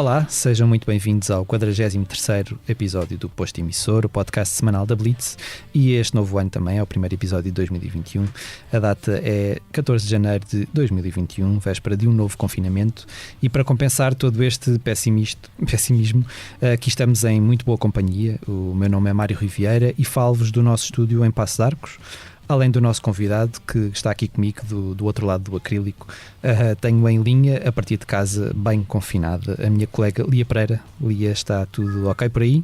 Olá, sejam muito bem-vindos ao 43º episódio do Posto Emissor, o podcast semanal da Blitz, e este novo ano também é o primeiro episódio de 2021. A data é 14 de janeiro de 2021, véspera de um novo confinamento, e para compensar todo este pessimismo, aqui estamos em muito boa companhia. O meu nome é Mário Riviera e falo-vos do nosso estúdio em Passos de Arcos. Além do nosso convidado, que está aqui comigo do outro lado do acrílico, tenho em linha, a partir de casa, bem confinada, a minha colega Lia Pereira. Lia, está tudo ok por aí?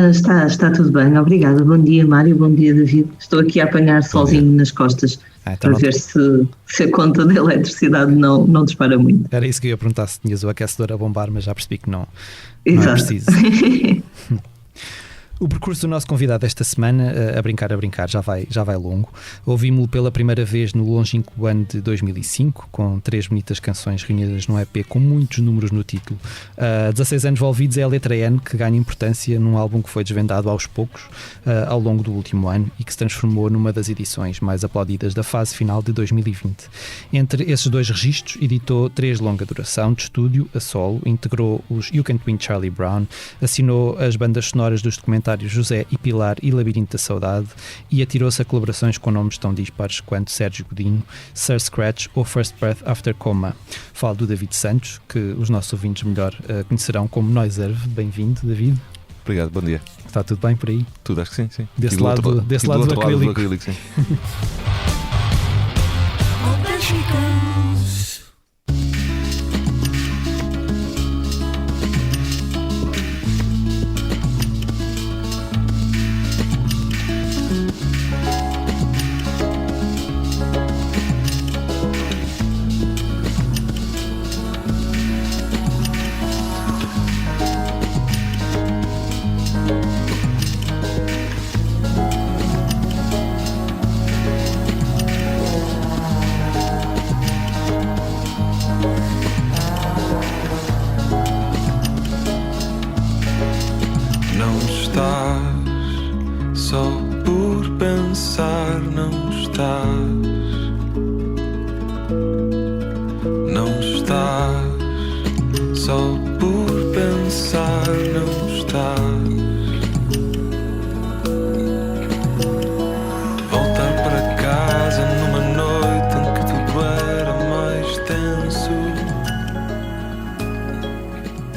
Está tudo bem, obrigada. Bom dia, Mário, bom dia, David. Estou aqui a apanhar solzinho nas costas então para ver se a conta da eletricidade não dispara muito. Era isso que eu ia perguntar, se tinhas o aquecedor a bombar, mas já percebi que não Exato. É preciso. O percurso do nosso convidado esta semana, a brincar, já vai longo. Ouvimos-lo pela primeira vez no longínquo ano de 2005, com 3 bonitas canções reunidas num EP com muitos números no título. 16 anos envolvidos é a letra N, que ganha importância num álbum que foi desvendado aos poucos ao longo do último ano e que se transformou numa das edições mais aplaudidas da fase final de 2020. Entre esses dois registros, editou 3 de longa duração de estúdio a solo, integrou os You Can't Win Charlie Brown, assinou as bandas sonoras dos documentários José e Pilar e Labirinto da Saudade e atirou-se a colaborações com nomes tão dispares quanto Sérgio Godinho, Sir Scratch ou First Breath After Coma. Falo do David Santos, que os nossos ouvintes melhor conhecerão como Noiserve. Bem-vindo, David. Obrigado, bom dia. Está tudo bem por aí? Tudo, acho que sim. Desse lado do acrílico, sim.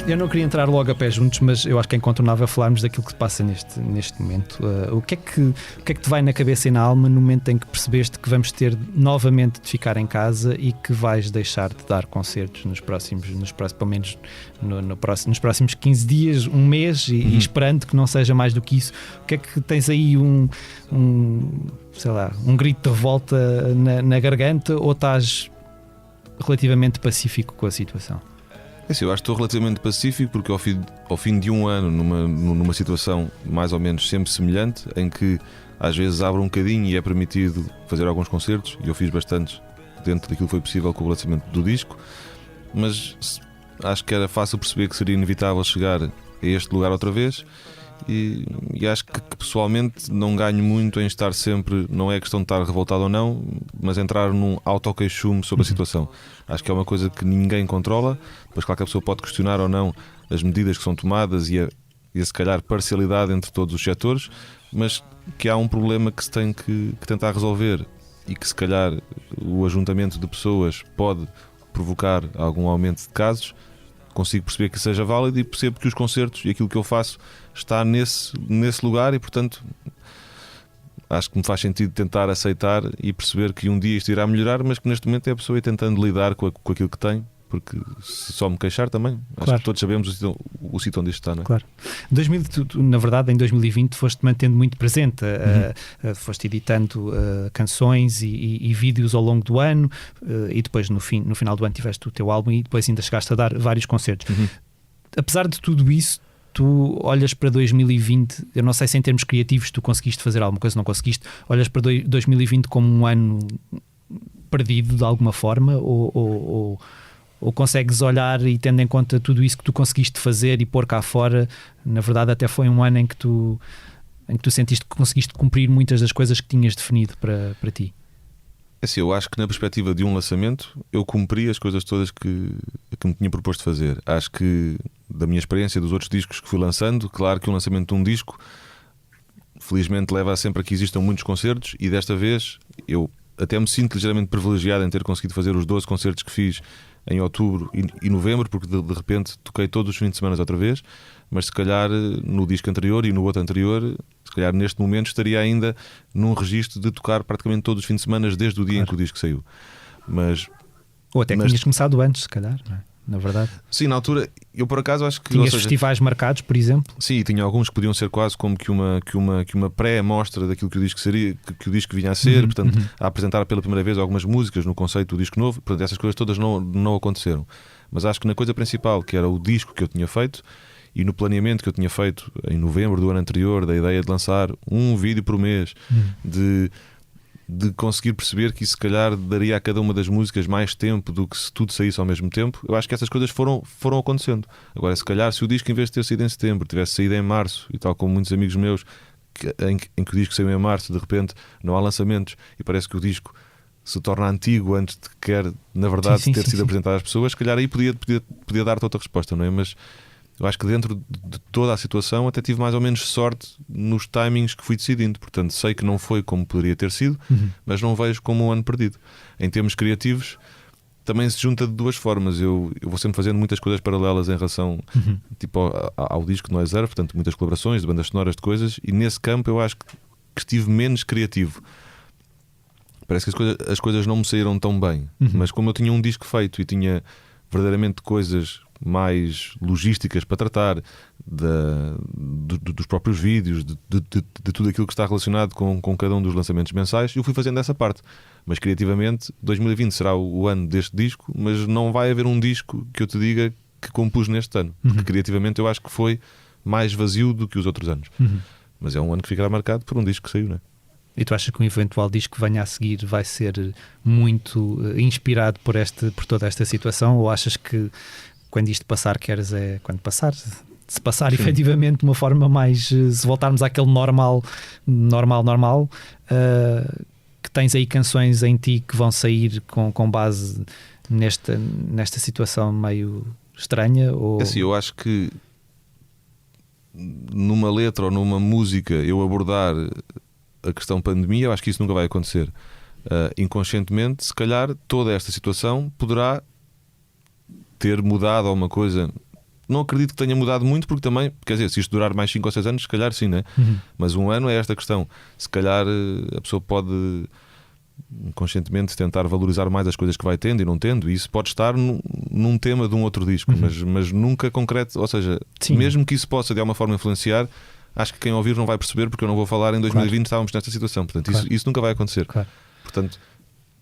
Eu não queria entrar logo a pé juntos, mas eu acho que é incontornável falarmos daquilo que se passa neste momento. O que é que te vai na cabeça e na alma no momento em que percebeste que vamos ter novamente de ficar em casa e que vais deixar de dar concertos nos próximos pelo menos nos próximos 15 dias, um mês, e esperando que não seja mais do que isso? O que é que tens aí um grito de revolta na garganta, ou estás relativamente pacífico com a situação? Eu acho que estou relativamente pacífico, porque ao fim de um ano, numa situação mais ou menos sempre semelhante, em que às vezes abre um bocadinho e é permitido fazer alguns concertos, e eu fiz bastantes dentro daquilo que foi possível com o lançamento do disco, mas acho que era fácil perceber que seria inevitável chegar a este lugar outra vez, e acho que pessoalmente não ganho muito em estar sempre, não é questão de estar revoltado ou não, mas entrar num autoqueixume sobre a situação. Acho que é uma coisa que ninguém controla. Depois, claro que a pessoa pode questionar ou não as medidas que são tomadas e a se calhar parcialidade entre todos os setores, mas que há um problema que se tem que tentar resolver, e que se calhar o ajuntamento de pessoas pode provocar algum aumento de casos. Consigo perceber que seja válido, e percebo que os concertos e aquilo que eu faço está nesse lugar, e portanto acho que me faz sentido tentar aceitar e perceber que um dia isto irá melhorar, mas que neste momento é a pessoa ir tentando lidar com aquilo que tem, porque se só me queixar também, claro, acho que todos sabemos o sítio onde isto está, não é? Claro. Na verdade, em 2020 foste mantendo muito presente, foste editando canções e vídeos ao longo do ano, e depois no final do ano tiveste o teu álbum, e depois ainda chegaste a dar vários concertos. Apesar de tudo isso, tu olhas para 2020, eu não sei se em termos criativos tu conseguiste fazer alguma coisa, não conseguiste, olhas para 2020 como um ano perdido de alguma forma, ou consegues olhar e, tendo em conta tudo isso que tu conseguiste fazer e pôr cá fora, na verdade até foi um ano em que tu sentiste que conseguiste cumprir muitas das coisas que tinhas definido para ti? Assim, eu acho que na perspectiva de um lançamento eu cumpri as coisas todas que me tinha proposto fazer. Acho que da minha experiência dos outros discos que fui lançando, claro que o lançamento de um disco felizmente leva sempre a que existam muitos concertos, e desta vez eu até me sinto ligeiramente privilegiado em ter conseguido fazer os 12 concertos que fiz em outubro e novembro, porque de repente toquei todos os fins de semana outra vez. Mas se calhar no disco anterior e no outro anterior, se calhar neste momento estaria ainda num registro de tocar praticamente todos os fins de semana desde o dia em que o disco saiu. Ou até que tinhas começado antes, se calhar, não é? Na verdade. Sim, na altura, eu por acaso acho que... Tinhas festivais marcados, por exemplo? Sim, tinha alguns que podiam ser quase como que uma pré-amostra daquilo que o disco seria, que o disco vinha a ser, portanto, a apresentar pela primeira vez algumas músicas no conceito do disco novo. Portanto, essas coisas todas não aconteceram. Mas acho que na coisa principal, que era o disco que eu tinha feito, e no planeamento que eu tinha feito em novembro do ano anterior, da ideia de lançar um vídeo por mês, de conseguir perceber que isso se calhar daria a cada uma das músicas mais tempo do que se tudo saísse ao mesmo tempo, eu acho que essas coisas foram acontecendo. Agora, se calhar, se o disco, em vez de ter saído em setembro, tivesse saído em março, e tal como muitos amigos meus, em que o disco saiu em março, de repente não há lançamentos e parece que o disco se torna antigo antes de quer, na verdade, ter sido apresentado às pessoas, se calhar aí podia dar-te outra resposta, não é? Mas eu acho que dentro de toda a situação até tive mais ou menos sorte nos timings que fui decidindo. Portanto, sei que não foi como poderia ter sido, mas não vejo como um ano perdido. Em termos criativos, também se junta de duas formas. Eu vou sempre fazendo muitas coisas paralelas em relação tipo, ao disco No É Zero, portanto, muitas colaborações de bandas sonoras, de coisas, e nesse campo eu acho que estive menos criativo. Parece que as coisas não me saíram tão bem, mas como eu tinha um disco feito e tinha verdadeiramente coisas mais logísticas para tratar dos próprios vídeos, de tudo aquilo que está relacionado com cada um dos lançamentos mensais, eu fui fazendo essa parte. Mas criativamente 2020 será o ano deste disco, mas não vai haver um disco que eu te diga que compus neste ano, porque criativamente eu acho que foi mais vazio do que os outros anos. Mas é um ano que ficará marcado por um disco que saiu, não é? E tu achas que um eventual disco que venha a seguir vai ser muito inspirado por toda esta situação, ou achas que quando isto passar, quando passar, se passar efetivamente de uma forma mais, se voltarmos àquele normal, que tens aí canções em ti que vão sair com base nesta situação meio estranha? Ou... Assim, eu acho que numa letra ou numa música eu abordar a questão pandemia, eu acho que isso nunca vai acontecer. Inconscientemente, se calhar toda esta situação poderá ter mudado alguma coisa. Não acredito que tenha mudado muito, porque também, quer dizer, se isto durar mais 5 ou 6 anos, se calhar sim, né? Mas um ano é esta questão. Se calhar a pessoa pode conscientemente tentar valorizar mais as coisas que vai tendo e não tendo, e isso pode estar num tema de um outro disco, mas nunca concreto. Ou seja, mesmo que isso possa de alguma forma influenciar, acho que quem ouvir não vai perceber, porque eu não vou falar em 2020 estávamos nesta situação. Portanto, isso nunca vai acontecer. Portanto,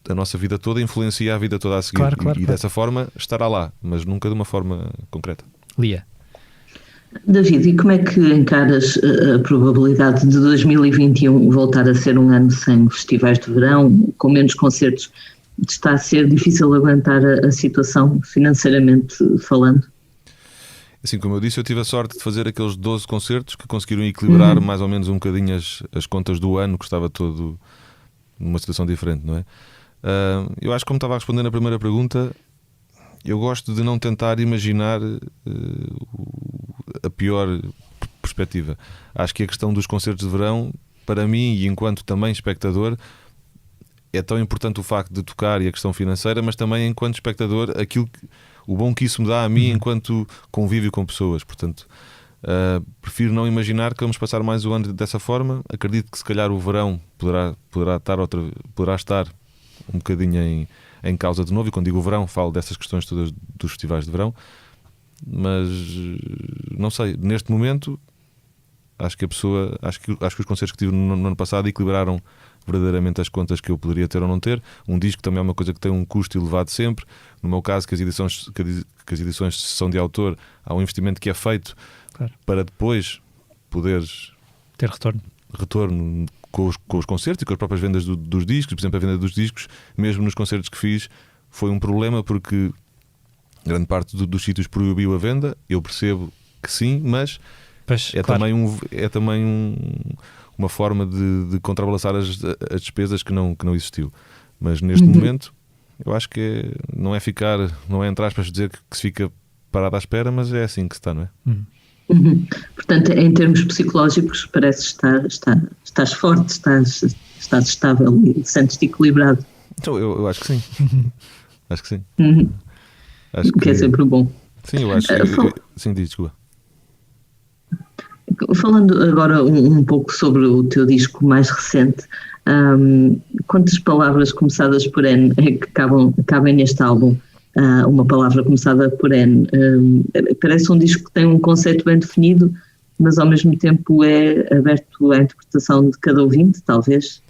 a nossa vida toda influencia a vida toda a seguir, e dessa forma estará lá, mas nunca de uma forma concreta. Lia. David, e como é que encaras a probabilidade de 2021 voltar a ser um ano sem festivais de verão, com menos concertos? Está a ser difícil aguentar a situação financeiramente falando? Assim como eu disse, eu tive a sorte de fazer aqueles 12 concertos que conseguiram equilibrar mais ou menos um bocadinho as contas do ano, que estava todo numa situação diferente, não é? Eu acho que, como estava a responder na primeira pergunta, eu gosto de não tentar imaginar a pior perspectiva. Acho que a questão dos concertos de verão, para mim e enquanto também espectador, é tão importante o facto de tocar e a questão financeira, mas também enquanto espectador, o bom que isso me dá a mim enquanto convívio com pessoas. Portanto, prefiro não imaginar que vamos passar mais um ano dessa forma. Acredito que se calhar o verão poderá estar um bocadinho em causa de novo, e quando digo verão falo dessas questões todas dos festivais de verão, mas não sei, neste momento acho que os concertos que tive no ano passado equilibraram verdadeiramente as contas que eu poderia ter ou não ter. Um disco também é uma coisa que tem um custo elevado sempre. No meu caso, que as edições de sessão de autor, há um investimento que é feito para depois poderes ter retorno com os concertos e com as próprias vendas dos discos. Por exemplo, a venda dos discos, mesmo nos concertos que fiz, foi um problema, porque grande parte dos sítios proibiu a venda. Eu percebo que sim, mas também uma forma de contrabalançar as despesas que não existiu. Mas neste momento, eu acho que não é entre aspas dizer que se fica parado à espera, mas é assim que se está, não é? Portanto, em termos psicológicos, parece que estás forte, estás estável e sentes-te equilibrado. Então, eu acho que sim. Acho que sim. Acho que é sempre bom. Sim, eu acho. Sim, desculpa. Falando agora um pouco sobre o teu disco mais recente, quantas palavras começadas por N é que cabem neste álbum? Uma palavra começada por N. Parece um disco que tem um conceito bem definido, mas ao mesmo tempo é aberto à interpretação de cada ouvinte, talvez.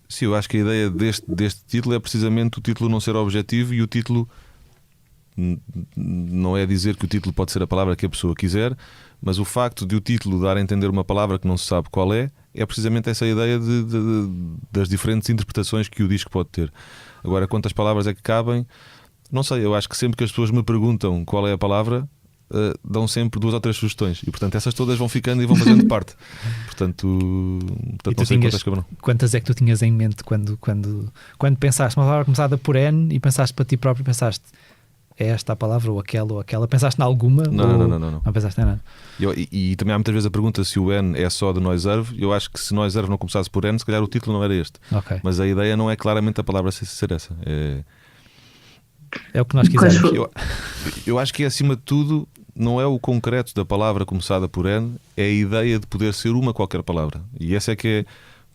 Sim, eu acho que a ideia deste título é precisamente o título não ser objetivo, e o título não é dizer que o título pode ser a palavra que a pessoa quiser, mas o facto de o título dar a entender uma palavra que não se sabe qual é precisamente essa ideia das diferentes interpretações que o disco pode ter. Agora, quantas palavras é que cabem? Não sei, eu acho que sempre que as pessoas me perguntam qual é a palavra, dão sempre 2 ou 3 sugestões, e portanto essas todas vão ficando e vão fazendo parte. Portanto não sei quantas é que tu tinhas em mente quando pensaste uma palavra começada por N e pensaste para ti próprio, pensaste é esta a palavra ou aquela? Pensaste em alguma? Não. Não pensaste em nada. E também há muitas vezes a pergunta se o N é só de Noiserve. Eu acho que se Noiserve não começasse por N, se calhar o título não era este. Okay. Mas a ideia não é claramente a palavra ser essa. É o que nós quisermos. Eu acho que acima de tudo não é o concreto da palavra começada por N, é a ideia de poder ser uma qualquer palavra. E essa é que é,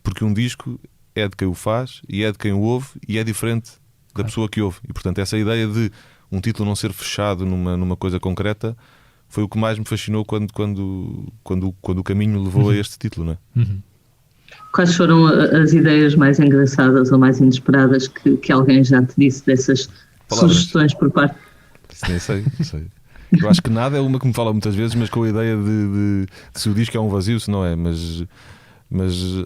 porque um disco é de quem o faz e é de quem o ouve e é diferente da pessoa que ouve. E portanto essa ideia de um título não ser fechado numa coisa concreta foi o que mais me fascinou quando o caminho me levou a este título, não é? Quais foram as ideias mais engraçadas ou mais inesperadas que alguém já te disse dessas palavras, sugestões por parte? Isso nem sei. Eu acho que nada é uma que me fala muitas vezes, mas com a ideia de se o disco é um vazio, se não é. Mas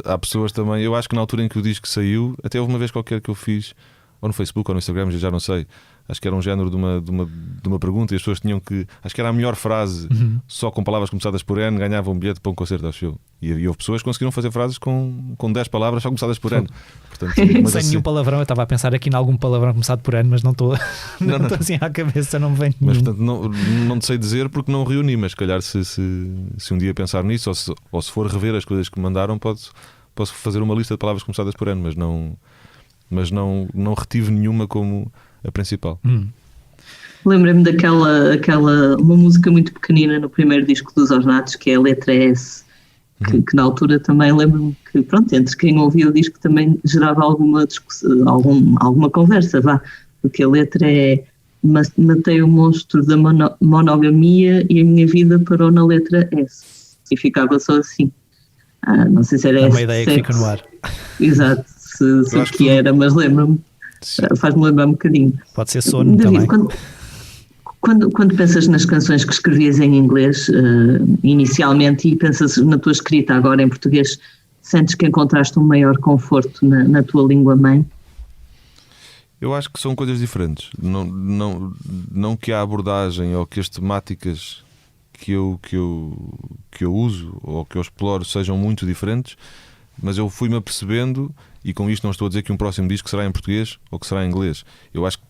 há pessoas também. Eu acho que na altura em que o disco saiu, até houve uma vez qualquer que eu fiz, ou no Facebook ou no Instagram, já não sei. Acho que era um género de uma pergunta, e as pessoas tinham que. Acho que era a melhor frase, só com palavras começadas por N, ganhavam um bilhete para um concerto, acho eu. E houve pessoas que conseguiram fazer frases com 10 palavras só começadas por N. Portanto, sem nenhum palavrão. Eu estava a pensar aqui em algum palavrão começado por N, mas não estou assim à cabeça, não me vem nenhum. Mas portanto não te sei dizer porque não reuni, mas se calhar se um dia pensar nisso, ou se for rever as coisas que me mandaram, posso fazer uma lista de palavras começadas por N, mas não retive nenhuma como a principal. Lembrei-me daquela uma música muito pequenina no primeiro disco dos Ornatos, que é a letra S, que na altura também lembro-me que, pronto, entre quem ouvia o disco também gerava alguma discussão, alguma conversa, porque a letra é: matei o monstro da monogamia e a minha vida parou na letra S. E ficava só assim. Não sei se era uma ideia que fica no ar. Exato, se o que era, mas lembro-me. Faz-me lembrar um bocadinho. Pode ser sono, David, também. Quando pensas nas canções que escrevias em inglês inicialmente e pensas na tua escrita agora em português, sentes que encontraste um maior conforto na tua língua mãe? Eu acho que são coisas diferentes. Não que a abordagem ou que as temáticas que eu uso ou que eu exploro sejam muito diferentes, mas eu fui-me apercebendo, e com isto não estou a dizer que um próximo disco será em português ou que será em inglês. Eu acho que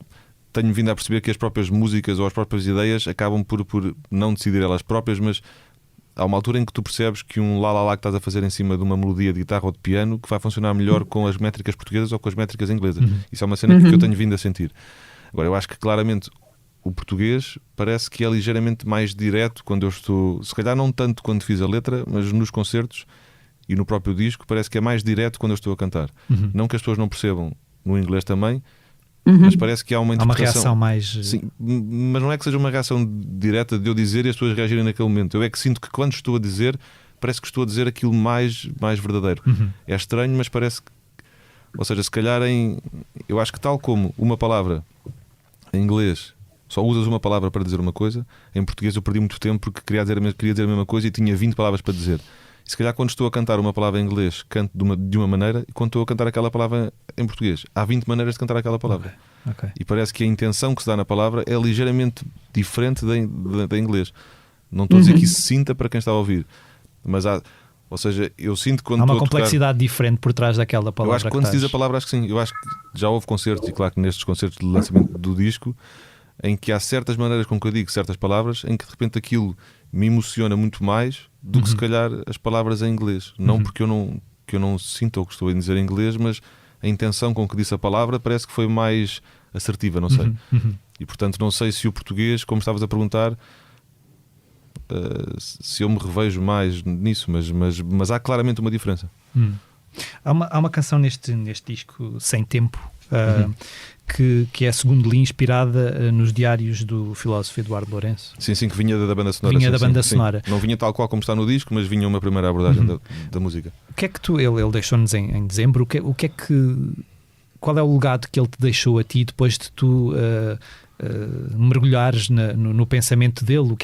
tenho vindo a perceber que as próprias músicas ou as próprias ideias acabam por não decidir elas próprias, mas há uma altura em que tu percebes que um lá que estás a fazer em cima de uma melodia de guitarra ou de piano que vai funcionar melhor com as métricas portuguesas ou com as métricas inglesas. Isso é uma cena que eu tenho vindo a sentir. Agora, eu acho que claramente o português parece que é ligeiramente mais direto quando eu estou, se calhar não tanto quando fiz a letra, mas nos concertos e no próprio disco parece que é mais direto quando eu estou a cantar. Não que as pessoas não percebam no inglês também, mas parece que há uma interpretação. Há uma reação mais... Sim, mas não é que seja uma reação direta de eu dizer e as pessoas reagirem naquele momento. Eu é que sinto que quando estou a dizer, parece que estou a dizer aquilo mais verdadeiro. É estranho, mas parece que... Ou seja, se calhar eu acho que tal como uma palavra em inglês só usas uma palavra para dizer uma coisa, em português eu perdi muito tempo porque queria dizer a mesma coisa e tinha 20 palavras para dizer. E se calhar quando estou a cantar uma palavra em inglês, canto de uma maneira, e quando estou a cantar aquela palavra em português, há 20 maneiras de cantar aquela palavra. Okay. E parece que a intenção que se dá na palavra é ligeiramente diferente da inglês. Não estou a dizer que isso se sinta para quem está a ouvir, mas Ou seja, eu sinto quando há uma estou a complexidade diferente por trás daquela eu palavra. acho que quando se diz a palavra, acho que sim. Eu acho que já houve concertos, e claro que nestes concertos de lançamento do disco, em que há certas maneiras com que eu digo certas palavras, em que de repente aquilo me emociona muito mais do que se calhar as palavras em inglês. Não porque eu não sinto o que estou a dizer em inglês, mas a intenção com que disse a palavra parece que foi mais assertiva, não sei. E portanto não sei se o português, como estavas a perguntar, se eu me revejo mais nisso, mas há claramente uma diferença. Há uma canção neste disco, Sem Tempo, que é, segundo li, inspirada nos diários do filósofo Eduardo Lourenço. Sim, que vinha da banda sonora. Vinha da banda sonora. Não vinha tal qual como está no disco, mas vinha uma primeira abordagem da música. O que é que ele deixou-nos em dezembro? Qual é o legado que ele te deixou a ti depois de tu mergulhares no pensamento dele?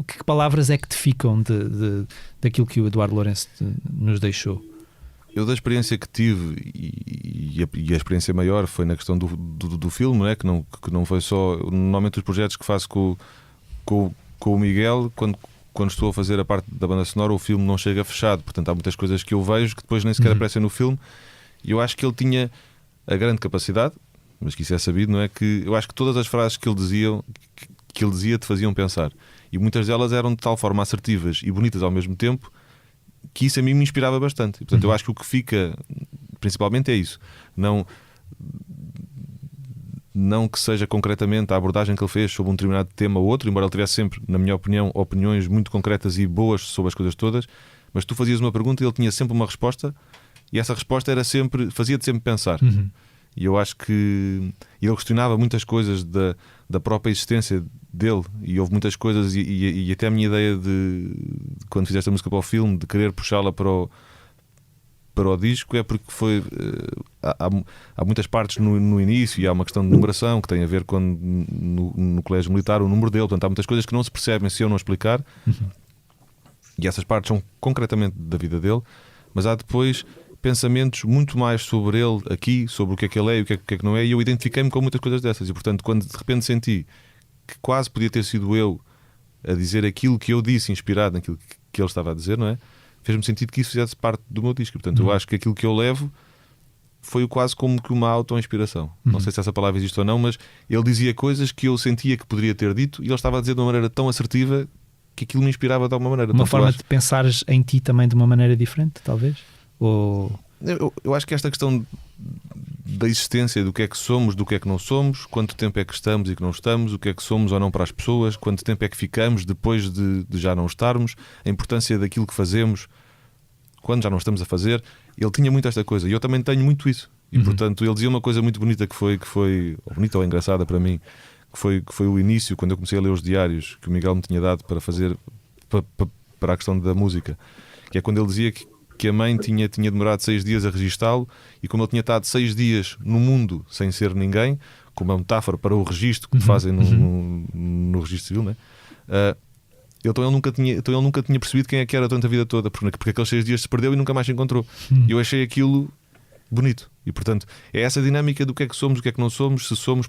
Que palavras é que te ficam daquilo que o Eduardo Lourenço nos deixou? Eu, da experiência que tive, e a experiência maior foi na questão do filme, né? que não foi só. Normalmente os projetos que faço com o Miguel, quando estou a fazer a parte da banda sonora, o filme não chega fechado. Portanto, há muitas coisas que eu vejo que depois nem sequer aparecem no filme. E eu acho que ele tinha a grande capacidade, mas que isso é sabido, não é? Que eu acho que todas as frases que ele dizia te faziam pensar. E muitas delas eram de tal forma assertivas e bonitas ao mesmo tempo que isso a mim me inspirava bastante. E, portanto, eu acho que o que fica principalmente é isso. Não que seja concretamente a abordagem que ele fez sobre um determinado tema ou outro, embora ele tivesse sempre, na minha opinião, opiniões muito concretas e boas sobre as coisas todas, mas tu fazias uma pergunta e ele tinha sempre uma resposta, e essa resposta fazia-te sempre pensar. E eu acho que ele questionava muitas coisas da própria existência dele, e houve muitas coisas, e até a minha ideia de quando fizeste a música para o filme, de querer puxá-la para o disco, é porque foi há muitas partes no início, e há uma questão de numeração que tem a ver com no colégio militar o número dele. Portanto, há muitas coisas que não se percebem se eu não explicar, e essas partes são concretamente da vida dele, mas há depois pensamentos muito mais sobre ele aqui, sobre o que é que ele é e o que é que não é, e eu identifiquei-me com muitas coisas dessas. E portanto, quando de repente senti que quase podia ter sido eu a dizer aquilo que eu disse, inspirado naquilo que ele estava a dizer, não é? Fez-me sentido que isso fizesse parte do meu disco. Portanto, eu acho que aquilo que eu levo foi quase como que uma auto-inspiração. Não sei se essa palavra existe ou não, mas ele dizia coisas que eu sentia que poderia ter dito, e ele estava a dizer de uma maneira tão assertiva que aquilo me inspirava de alguma maneira. Uma forma de pensares em ti também de uma maneira diferente, talvez? Eu acho que esta questão da existência, do que é que somos, do que é que não somos, quanto tempo é que estamos e que não estamos, o que é que somos ou não para as pessoas, quanto tempo é que ficamos depois de já não estarmos, a importância daquilo que fazemos quando já não estamos a fazer. Ele tinha muito esta coisa, e eu também tenho muito isso. E portanto ele dizia uma coisa muito bonita que foi ou bonita ou engraçada para mim, que foi o início, quando eu comecei a ler os diários que o Miguel me tinha dado para fazer para a questão da música, que é quando ele dizia que a mãe tinha demorado 6 dias a registá-lo, e como ele tinha estado 6 dias no mundo sem ser ninguém, como uma metáfora para o registro que fazem no registro civil, né? Então ele nunca tinha percebido quem é que era durante a vida toda, porque aqueles 6 dias se perdeu e nunca mais se encontrou. E eu achei aquilo bonito. E portanto é essa dinâmica do que é que somos, do que é que não somos, se somos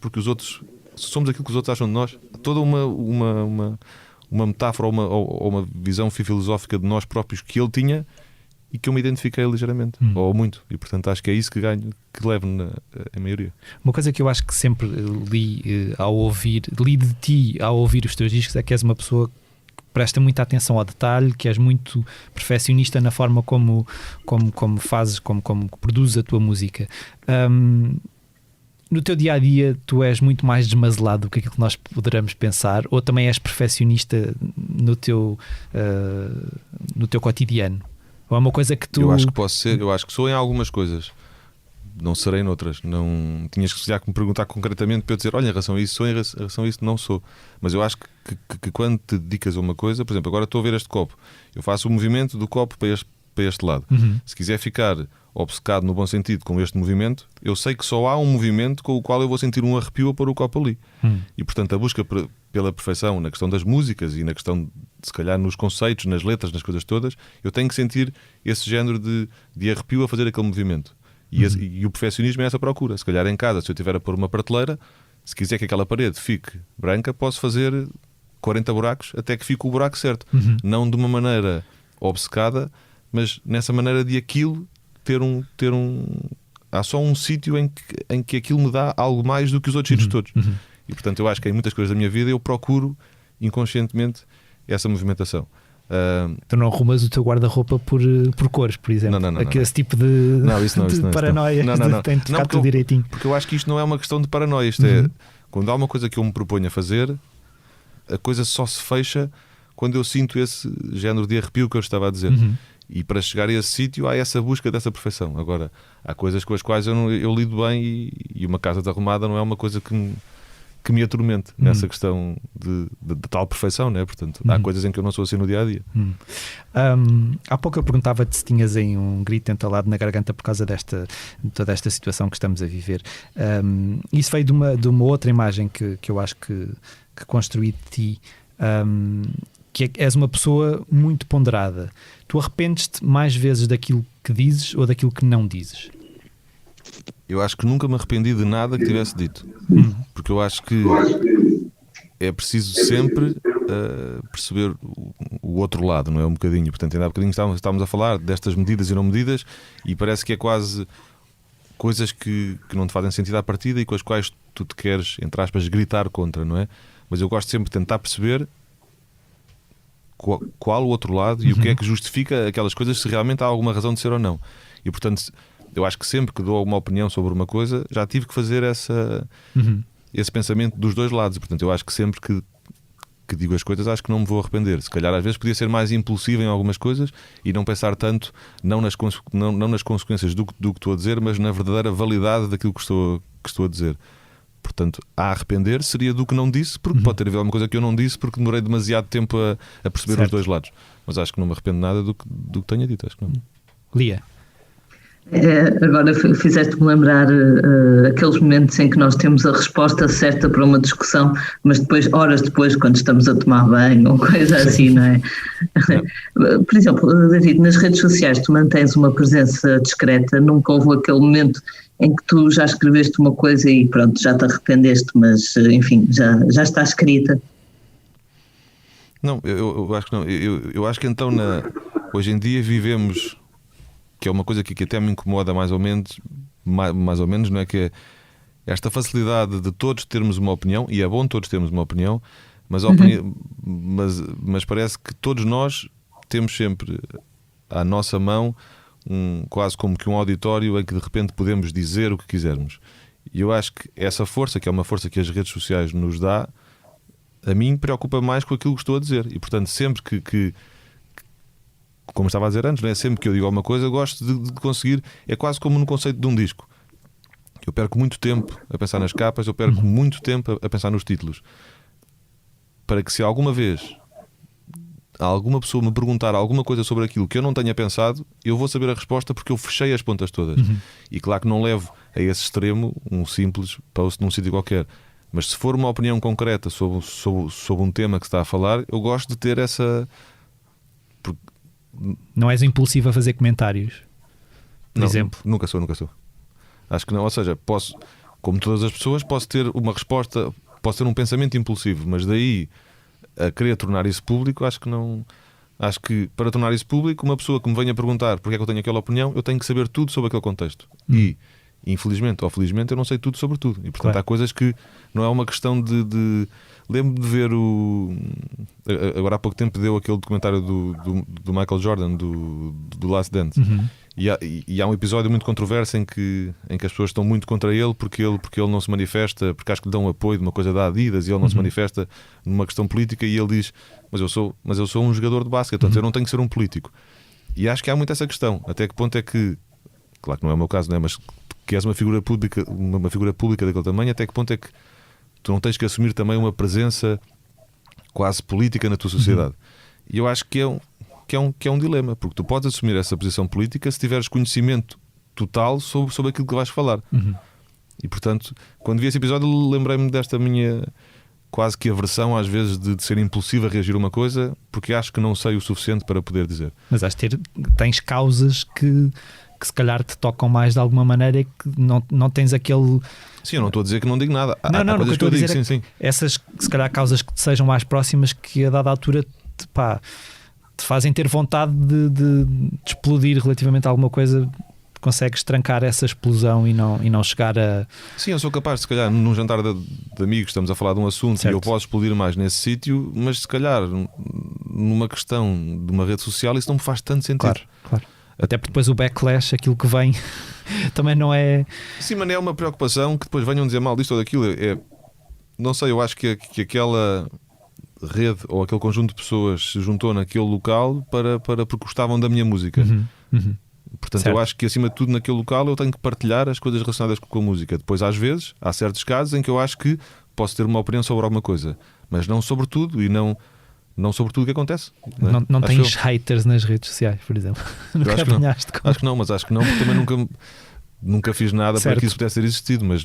se somos aquilo que os outros acham de nós. Toda uma metáfora ou uma visão filosófica de nós próprios que ele tinha e que eu me identifiquei ligeiramente, ou muito, e portanto acho que é isso que ganho, que levo a maioria. Uma coisa que eu acho que sempre li de ti ao ouvir os teus discos é que és uma pessoa que presta muita atenção ao detalhe, que és muito perfeccionista na forma como fazes, como produzes a tua música. No teu dia a dia tu és muito mais desmazelado do que aquilo que nós poderemos pensar, ou também és perfeccionista no teu cotidiano? Ou é uma coisa que tu... Eu acho que posso ser, eu acho que sou em algumas coisas, não serei noutras. Não tinhas que me perguntar concretamente para eu dizer, olha, em relação a isso sou, em relação a isso não sou. Mas eu acho que quando te dedicas a uma coisa, por exemplo, agora estou a ver este copo, eu faço o movimento do copo para este lado. Se quiser ficar obcecado no bom sentido com este movimento, eu sei que só há um movimento com o qual eu vou sentir um arrepio a pôr o copo ali. E portanto a busca pela perfeição na questão das músicas e na questão, se calhar, nos conceitos, nas letras, nas coisas todas, eu tenho que sentir esse género de arrepio a fazer aquele movimento. E o perfeccionismo é essa procura. Se calhar em casa, se eu tiver a pôr uma prateleira, se quiser que aquela parede fique branca, posso fazer 40 buracos até que fique o buraco certo. Não de uma maneira obcecada, mas nessa maneira de aquilo ter um há só um sítio em que aquilo me dá algo mais do que os outros sítios todos. E portanto eu acho que em muitas coisas da minha vida eu procuro inconscientemente essa movimentação. Tu não arrumas o teu guarda-roupa por cores, por exemplo? Não. Esse tipo de, isso não, paranoia tem de ficar tudo direitinho. Porque eu acho que isto não é uma questão de paranoia. Isto é, quando há uma coisa que eu me proponho a fazer, a coisa só se fecha quando eu sinto esse género de arrepio que eu estava a dizer. E para chegar a esse sítio há essa busca dessa perfeição. Agora, há coisas com as quais eu lido bem e uma casa desarrumada não é uma coisa que me atormente nessa questão de tal perfeição, né? Portanto, há coisas em que eu não sou assim no dia-a-dia. Há pouco eu perguntava-te se tinhas aí um grito entalado na garganta por causa de toda esta situação que estamos a viver. Isso veio de uma outra imagem que eu acho que construí de ti, que és uma pessoa muito ponderada. Tu arrependes-te mais vezes daquilo que dizes ou daquilo que não dizes? Eu acho que nunca me arrependi de nada que tivesse dito. Porque eu acho que é preciso sempre perceber o outro lado, não é? Um bocadinho. Portanto, ainda há bocadinho estávamos a falar destas medidas e não medidas e parece que é quase coisas que não te fazem sentido à partida e com as quais tu te queres, entre aspas, gritar contra, não é? Mas eu gosto sempre de tentar perceber qual o outro lado e o que é que justifica aquelas coisas, se realmente há alguma razão de ser ou não. E portanto, eu acho que sempre que dou uma opinião sobre uma coisa, já tive que fazer esse pensamento dos dois lados. E portanto, eu acho que sempre que digo as coisas, acho que não me vou arrepender. Se calhar às vezes podia ser mais impulsivo em algumas coisas e não pensar tanto não nas consequências do que estou a dizer, mas na verdadeira validade daquilo que estou a dizer. Portanto, a arrepender seria do que não disse, porque pode ter havido alguma coisa que eu não disse porque demorei demasiado tempo a perceber certo. Os dois lados. Mas acho que não me arrependo nada do que tenha dito. Acho que não. Lia. Agora fizeste-me lembrar aqueles momentos em que nós temos a resposta certa para uma discussão, mas depois, horas depois, quando estamos a tomar banho ou coisa assim, não é? Por exemplo, David, nas redes sociais tu mantens uma presença discreta, nunca houve aquele momento em que tu já escreveste uma coisa e pronto, já te arrependeste, mas enfim, já está escrita. Não, eu acho que não. Eu acho que então hoje em dia vivemos, que é uma coisa que até me incomoda mais ou menos, não é? Que é esta facilidade de todos termos uma opinião, e é bom todos termos uma opinião, mas parece que todos nós temos sempre à nossa mão quase como que um auditório em que de repente podemos dizer o que quisermos. E eu acho que essa força, que é uma força que as redes sociais nos dá, a mim preocupa mais com aquilo que estou a dizer. E portanto, sempre que como estava a dizer antes, não é? Sempre que eu digo alguma coisa, eu gosto de conseguir. É quase como no conceito de um disco. Eu perco muito tempo a pensar nas capas, eu perco muito tempo a pensar nos títulos. Para que se alguma vez alguma pessoa me perguntar alguma coisa sobre aquilo que eu não tenha pensado, eu vou saber a resposta porque eu fechei as pontas todas. E claro que não levo a esse extremo um simples post num sítio qualquer. Mas se for uma opinião concreta sobre um tema que se está a falar, eu gosto de ter essa... Não és impulsivo a fazer comentários, por exemplo? Nunca sou. Acho que não. Ou seja, posso, como todas as pessoas, posso ter uma resposta, posso ter um pensamento impulsivo, mas daí a querer tornar isso público, acho que não. Acho que para tornar isso público, uma pessoa que me venha perguntar porque é que eu tenho aquela opinião, eu tenho que saber tudo sobre aquele contexto. E, infelizmente ou felizmente, eu não sei tudo sobre tudo. E portanto há coisas que não é uma questão de... Lembro-me de ver agora há pouco tempo deu aquele documentário do Michael Jordan, do Last Dance. E há um episódio muito controverso em que as pessoas estão muito contra ele porque ele não se manifesta, porque acho que lhe dão apoio de uma coisa da Adidas e ele não se manifesta numa questão política, e ele diz, mas eu sou um jogador de basquete, portanto eu não tenho que ser um político. E acho que há muito essa questão, até que ponto é que, claro que não é o meu caso, não é? Mas que és uma figura pública daquele tamanho, até que ponto é que tu não tens que assumir também uma presença quase política na tua sociedade? E eu acho que é um dilema, porque tu podes assumir essa posição política se tiveres conhecimento total sobre aquilo que vais falar. E portanto, quando vi esse episódio, lembrei-me desta minha quase que aversão às vezes de ser impulsivo a reagir a uma coisa, porque acho que não sei o suficiente para poder dizer. Mas tens causas que se calhar te tocam mais de alguma maneira e que não tens aquele... Sim, eu não estou a dizer que não digo nada. Não, coisas que eu digo, sim. Essas, se calhar, causas que te sejam mais próximas, que a dada altura te fazem ter vontade de explodir relativamente a alguma coisa. Consegues trancar essa explosão e não chegar a... Sim, eu sou capaz, se calhar, num jantar de amigos, estamos a falar de um assunto, certo, e eu posso explodir mais nesse sítio, mas se calhar numa questão de uma rede social isso não me faz tanto sentido. Claro. Até porque depois o backlash, aquilo que vem, também não é... Sim, mas não é uma preocupação que depois venham dizer mal disto ou daquilo. Não sei, eu acho que aquela rede ou aquele conjunto de pessoas se juntou naquele local porque gostavam da minha música. Portanto, certo, eu acho que acima de tudo naquele local eu tenho que partilhar as coisas relacionadas com a música. Depois, às vezes, há certos casos em que eu acho que posso ter uma opinião sobre alguma coisa, mas não sobre tudo e não sobre tudo o que acontece. Não tens haters nas redes sociais, por exemplo. Acho que não, mas porque também nunca fiz nada certo, para que isso pudesse ter existido, mas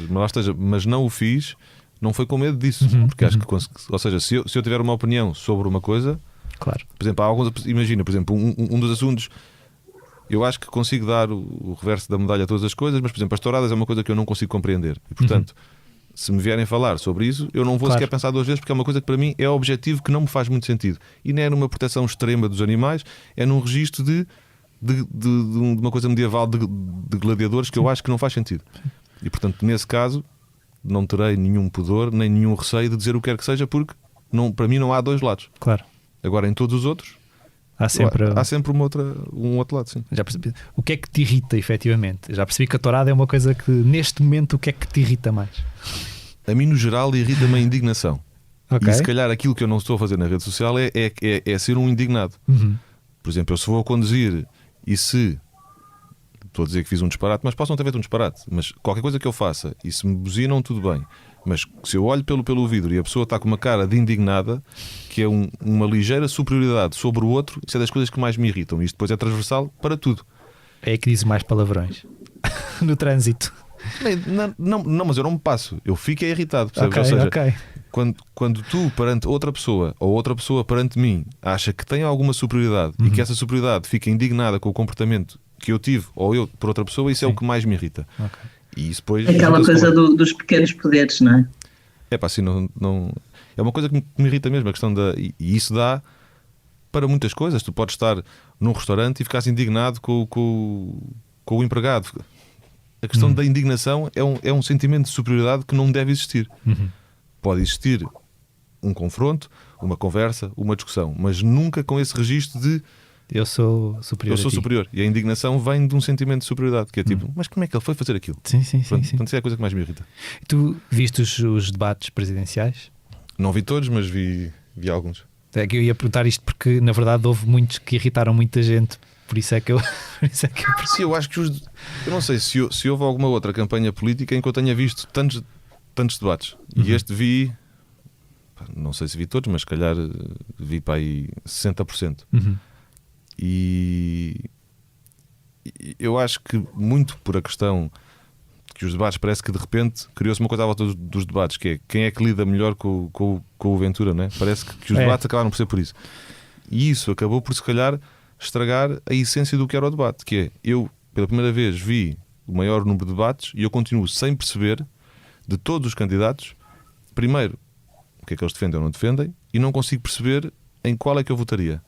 lá esteja, mas não o fiz, não foi com medo disso, porque acho que, ou seja, se eu tiver uma opinião sobre uma coisa, claro, por exemplo, há alguns, imagina, por exemplo, um dos assuntos, eu acho que consigo dar o reverso da medalha a todas as coisas, mas por exemplo, as touradas é uma coisa que eu não consigo compreender e portanto, se me vierem falar sobre isso, eu não vou sequer pensar duas vezes, porque é uma coisa que para mim é objetivo, que não me faz muito sentido, e não é numa proteção extrema dos animais, é num registro de uma coisa medieval de gladiadores que eu acho que não faz sentido. E portanto, nesse caso, não terei nenhum pudor nem nenhum receio de dizer o que quer que seja, porque para mim não há dois lados. Claro. Agora, em todos os outros, há sempre um outro lado, sim. Já percebi. O que é que te irrita, efetivamente? Já percebi que a tourada é uma coisa que, neste momento, o que é que te irrita mais? A mim, no geral, irrita-me a indignação. Okay. E se calhar aquilo que eu não estou a fazer na rede social é ser um indignado. Por exemplo, eu se vou a conduzir e se... Estou a dizer que fiz um disparate, mas posso não ter feito um disparate. Mas qualquer coisa que eu faça e se me buzinam, tudo bem. Mas se eu olho pelo vidro e a pessoa está com uma cara de indignada, que é uma ligeira superioridade sobre o outro, isso é das coisas que mais me irritam. Isto depois é transversal para tudo. É aí que diz mais palavrões no trânsito. Não, mas eu não me passo. Eu fico irritado. Okay, ou seja, okay. Quando tu perante outra pessoa ou outra pessoa perante mim acha que tem alguma superioridade e que essa superioridade fica indignada com o comportamento que eu tive ou eu por outra pessoa, isso é o que mais me irrita. Okay. E isso depois aquela coisa dos pequenos poderes, não é? É pá, assim, não... É uma coisa que me irrita mesmo, a questão e isso dá para muitas coisas. Tu podes estar num restaurante e ficares indignado com o empregado. A questão da indignação é um sentimento de superioridade que não deve existir. Pode existir um confronto, uma conversa, uma discussão, mas nunca com esse registro de eu sou superior. Eu sou superior. E a indignação vem de um sentimento de superioridade, que é tipo, mas como é que ele foi fazer aquilo? Sim. Portanto, isso é a coisa que mais me irrita. Tu viste os debates presidenciais? Não vi todos, mas vi alguns. É que eu ia perguntar isto porque na verdade houve muitos que irritaram muita gente. Por isso é que eu Sim, eu acho que eu não sei se houve alguma outra campanha política em que eu tenha visto tantos debates. E este vi, não sei se vi todos, mas se calhar vi para aí 60%. E eu acho que muito por a questão que os debates parece que de repente criou-se uma coisa à volta dos debates, que é quem é que lida melhor com o Ventura, né? Parece que os debates acabaram por ser por isso. E isso acabou por se calhar estragar a essência do que era o debate, que é, eu pela primeira vez vi o maior número de debates e eu continuo sem perceber de todos os candidatos, primeiro, o que é que eles defendem ou não defendem, e não consigo perceber em qual é que eu votaria.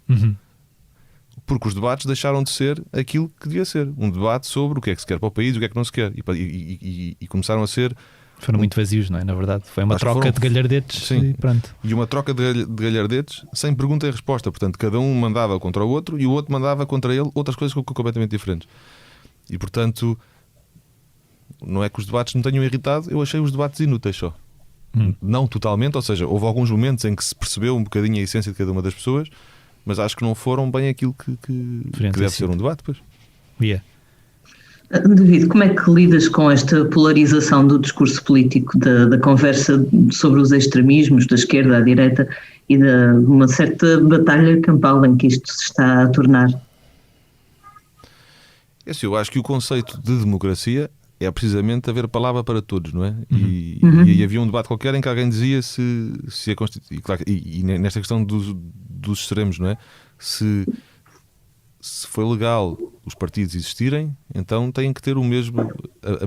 Porque os debates deixaram de ser aquilo que devia ser. Um debate sobre o que é que se quer para o país e o que é que não se quer. E começaram a ser... Foram muito vazios, não é? Na verdade, foi uma troca de galhardetes. Sim. E pronto. E uma troca de galhardetes sem pergunta e resposta. Portanto, cada um mandava contra o outro e o outro mandava contra ele outras coisas completamente diferentes. E portanto, não é que os debates me tenham irritado, eu achei os debates inúteis só. Não totalmente, ou seja, houve alguns momentos em que se percebeu um bocadinho a essência de cada uma das pessoas, mas acho que não foram bem aquilo que deve ser um debate, pois. David, como é que lidas com esta polarização do discurso político, da conversa sobre os extremismos, da esquerda à direita, e de uma certa batalha campal em que isto se está a tornar? Eu acho que o conceito de democracia é precisamente haver palavra para todos, não é? E havia um debate qualquer em que alguém dizia se a Constituição... E nesta questão dos extremos, não é? Se foi legal os partidos existirem, então têm que ter a mesma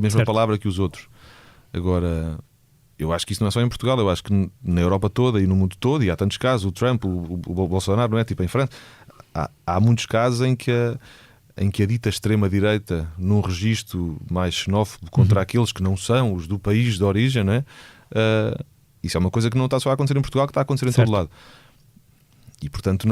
certo. Palavra que os outros. Agora, eu acho que isso não é só em Portugal, eu acho que na Europa toda e no mundo todo, e há tantos casos, o Trump, o Bolsonaro, não é? Tipo em França, há muitos casos em que a dita extrema-direita, num registro mais xenófobo contra aqueles que não são os do país de origem, não é? Isso é uma coisa que não está só a acontecer em Portugal, que está a acontecer em todo lado. E portanto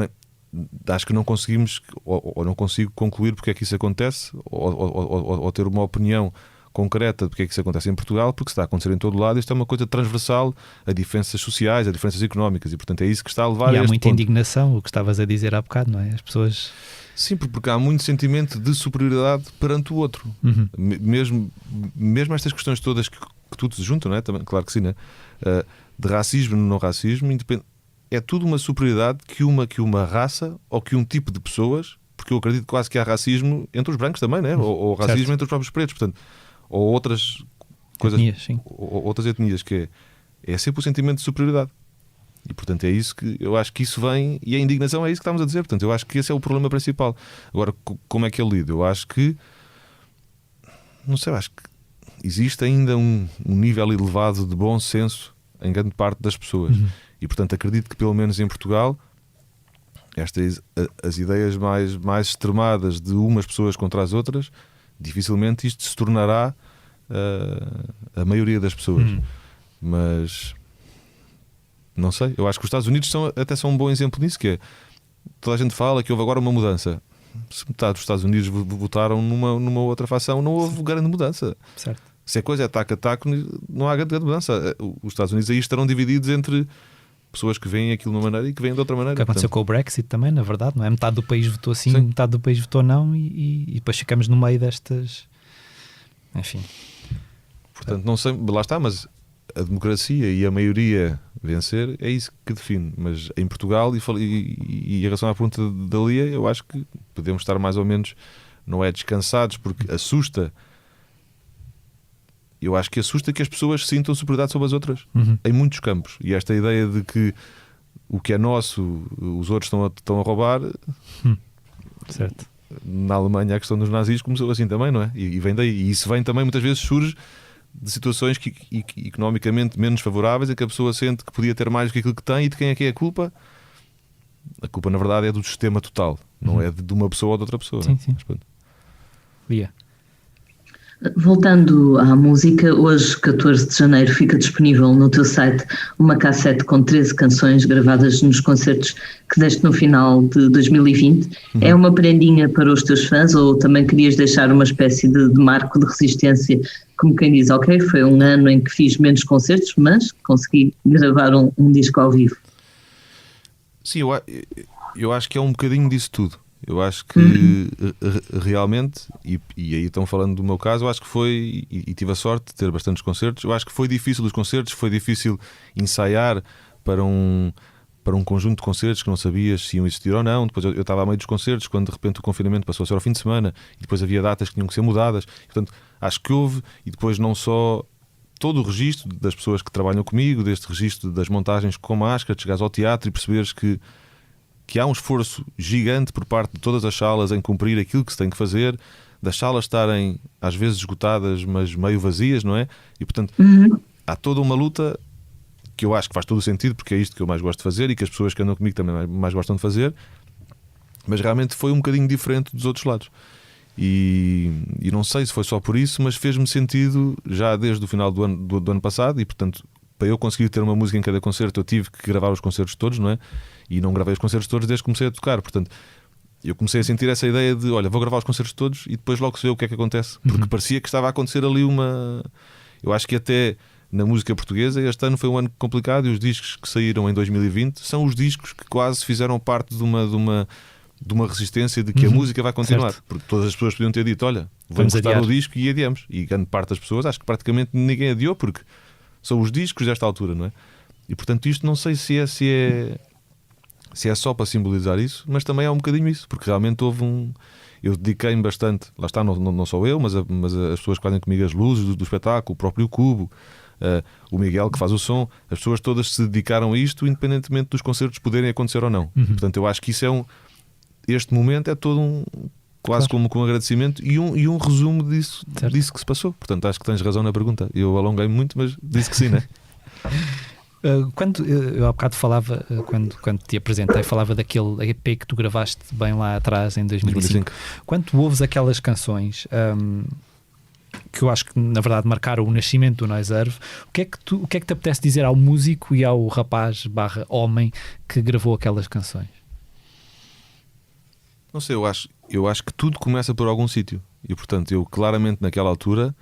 acho que não conseguimos, ou não consigo concluir porque é que isso acontece, ou ter uma opinião concreta de porque é que isso acontece em Portugal, porque está a acontecer em todo lado. Isto é uma coisa transversal a diferenças sociais, a diferenças económicas, e portanto é isso que está a levar e a há este muita ponto. indignação, o que estavas a dizer há bocado, não é? As pessoas... Sim, porque há muito sentimento de superioridade perante o outro. Mesmo estas questões todas que tudo se juntam, não é? Também, claro que sim, não é? De racismo e não racismo, é tudo uma superioridade que uma raça ou que um tipo de pessoas, porque eu acredito quase que há racismo entre os brancos também, não é? Ou racismo entre os próprios pretos, portanto, ou outras coisas, etnias, sim. ou outras etnias, que é sempre o sentimento de superioridade. E portanto é isso que eu acho que isso vem, e a indignação é isso que estamos a dizer. Portanto, eu acho que esse é o problema principal. Agora, como é que ele lida? Eu acho que, não sei, eu acho que existe ainda um nível elevado de bom senso em grande parte das pessoas. E portanto acredito que pelo menos em Portugal as ideias mais extremadas de umas pessoas contra as outras, dificilmente isto se tornará a maioria das pessoas. Mas não sei, eu acho que os Estados Unidos até são um bom exemplo nisso, que é, toda a gente fala que houve agora uma mudança. Se metade dos Estados Unidos votaram numa outra facção, não houve grande mudança. Certo. Se a coisa é taco a taco, não há grande mudança. Os Estados Unidos aí estarão divididos entre pessoas que veem aquilo de uma maneira e que veem de outra maneira. O que aconteceu com o Brexit também, na verdade, não é? Metade do país votou sim. Metade do país votou não, e depois ficamos no meio destas... Enfim. Portanto, não sei, lá está, mas a democracia e a maioria vencer é isso que define. Mas em Portugal, e em relação à pergunta da Lia, eu acho que podemos estar mais ou menos, não é descansados, porque assusta. Eu acho que assusta que as pessoas sintam superioridade sobre as outras, em muitos campos. E esta ideia de que o que é nosso, os outros estão a roubar. Certo. Na Alemanha, a questão dos nazis começou assim também, não é? E vem daí. E isso vem também, muitas vezes, surge de situações economicamente menos favoráveis, em que a pessoa sente que podia ter mais do que aquilo que tem, e de quem é que é a culpa? A culpa, na verdade, é do sistema total, não é de uma pessoa ou de outra pessoa. Sim, sim. Lia. Voltando à música, hoje, 14 de janeiro, fica disponível no teu site uma cassete com 13 canções gravadas nos concertos que deste no final de 2020. É uma prendinha para os teus fãs, ou também querias deixar uma espécie de marco de resistência, como quem diz, ok, foi um ano em que fiz menos concertos, mas consegui gravar um disco ao vivo? Sim, eu acho que é um bocadinho disso tudo. Eu acho que realmente, e aí estão falando do meu caso, eu acho que foi, e tive a sorte de ter bastantes concertos. Eu acho que foi difícil os concertos, foi difícil ensaiar para um conjunto de concertos que não sabias se iam existir ou não. Depois eu estava a meio dos concertos, quando de repente o confinamento passou a ser ao fim de semana, e depois havia datas que tinham que ser mudadas. Portanto, acho que houve, e depois não só todo o registro das pessoas que trabalham comigo, deste registro das montagens com máscara, de chegares ao teatro e perceberes que há um esforço gigante por parte de todas as salas em cumprir aquilo que se tem que fazer, das salas estarem às vezes esgotadas, mas meio vazias, não é? E portanto há toda uma luta que eu acho que faz todo o sentido, porque é isto que eu mais gosto de fazer e que as pessoas que andam comigo também mais gostam de fazer, mas realmente foi um bocadinho diferente dos outros lados. E não sei se foi só por isso, mas fez-me sentido já desde o final do ano passado, e portanto, para eu conseguir ter uma música em cada concerto, eu tive que gravar os concertos todos, não é? E não gravei os concertos todos desde que comecei a tocar. Portanto, eu comecei a sentir essa ideia de, olha, vou gravar os concertos todos e depois logo se vê o que é que acontece. Porque parecia que estava a acontecer ali uma... Eu acho que até na música portuguesa este ano foi um ano complicado, e os discos que saíram em 2020 são os discos que quase fizeram parte de uma resistência de que a música vai continuar. Certo. Porque todas as pessoas podiam ter dito, olha, vamos cortar o disco, e adiamos. E grande parte das pessoas, acho que praticamente ninguém adiou, porque são os discos desta altura, não é? E portanto isto não sei se é só para simbolizar isso, mas também é um bocadinho isso, porque realmente houve eu dediquei-me bastante, lá está, não só eu, mas as pessoas que fazem comigo as luzes do espetáculo, o próprio Cubo, o Miguel que faz o som, as pessoas todas se dedicaram a isto, independentemente dos concertos poderem acontecer ou não. Portanto, eu acho que isso este momento é todo quase como um agradecimento e um resumo disso que se passou. Portanto, acho que tens razão na pergunta. Eu alonguei-me muito, mas disse que sim, não é? Quando eu há bocado falava, quando te apresentei, falava daquele EP que tu gravaste bem lá atrás em 2005. Quando tu ouves aquelas canções que eu acho que na verdade marcaram o nascimento do Noise Earth, o que é que te apetece dizer ao músico e ao rapaz / homem que gravou aquelas canções? Não sei, eu acho que tudo começa por algum sítio. E portanto, eu claramente naquela altura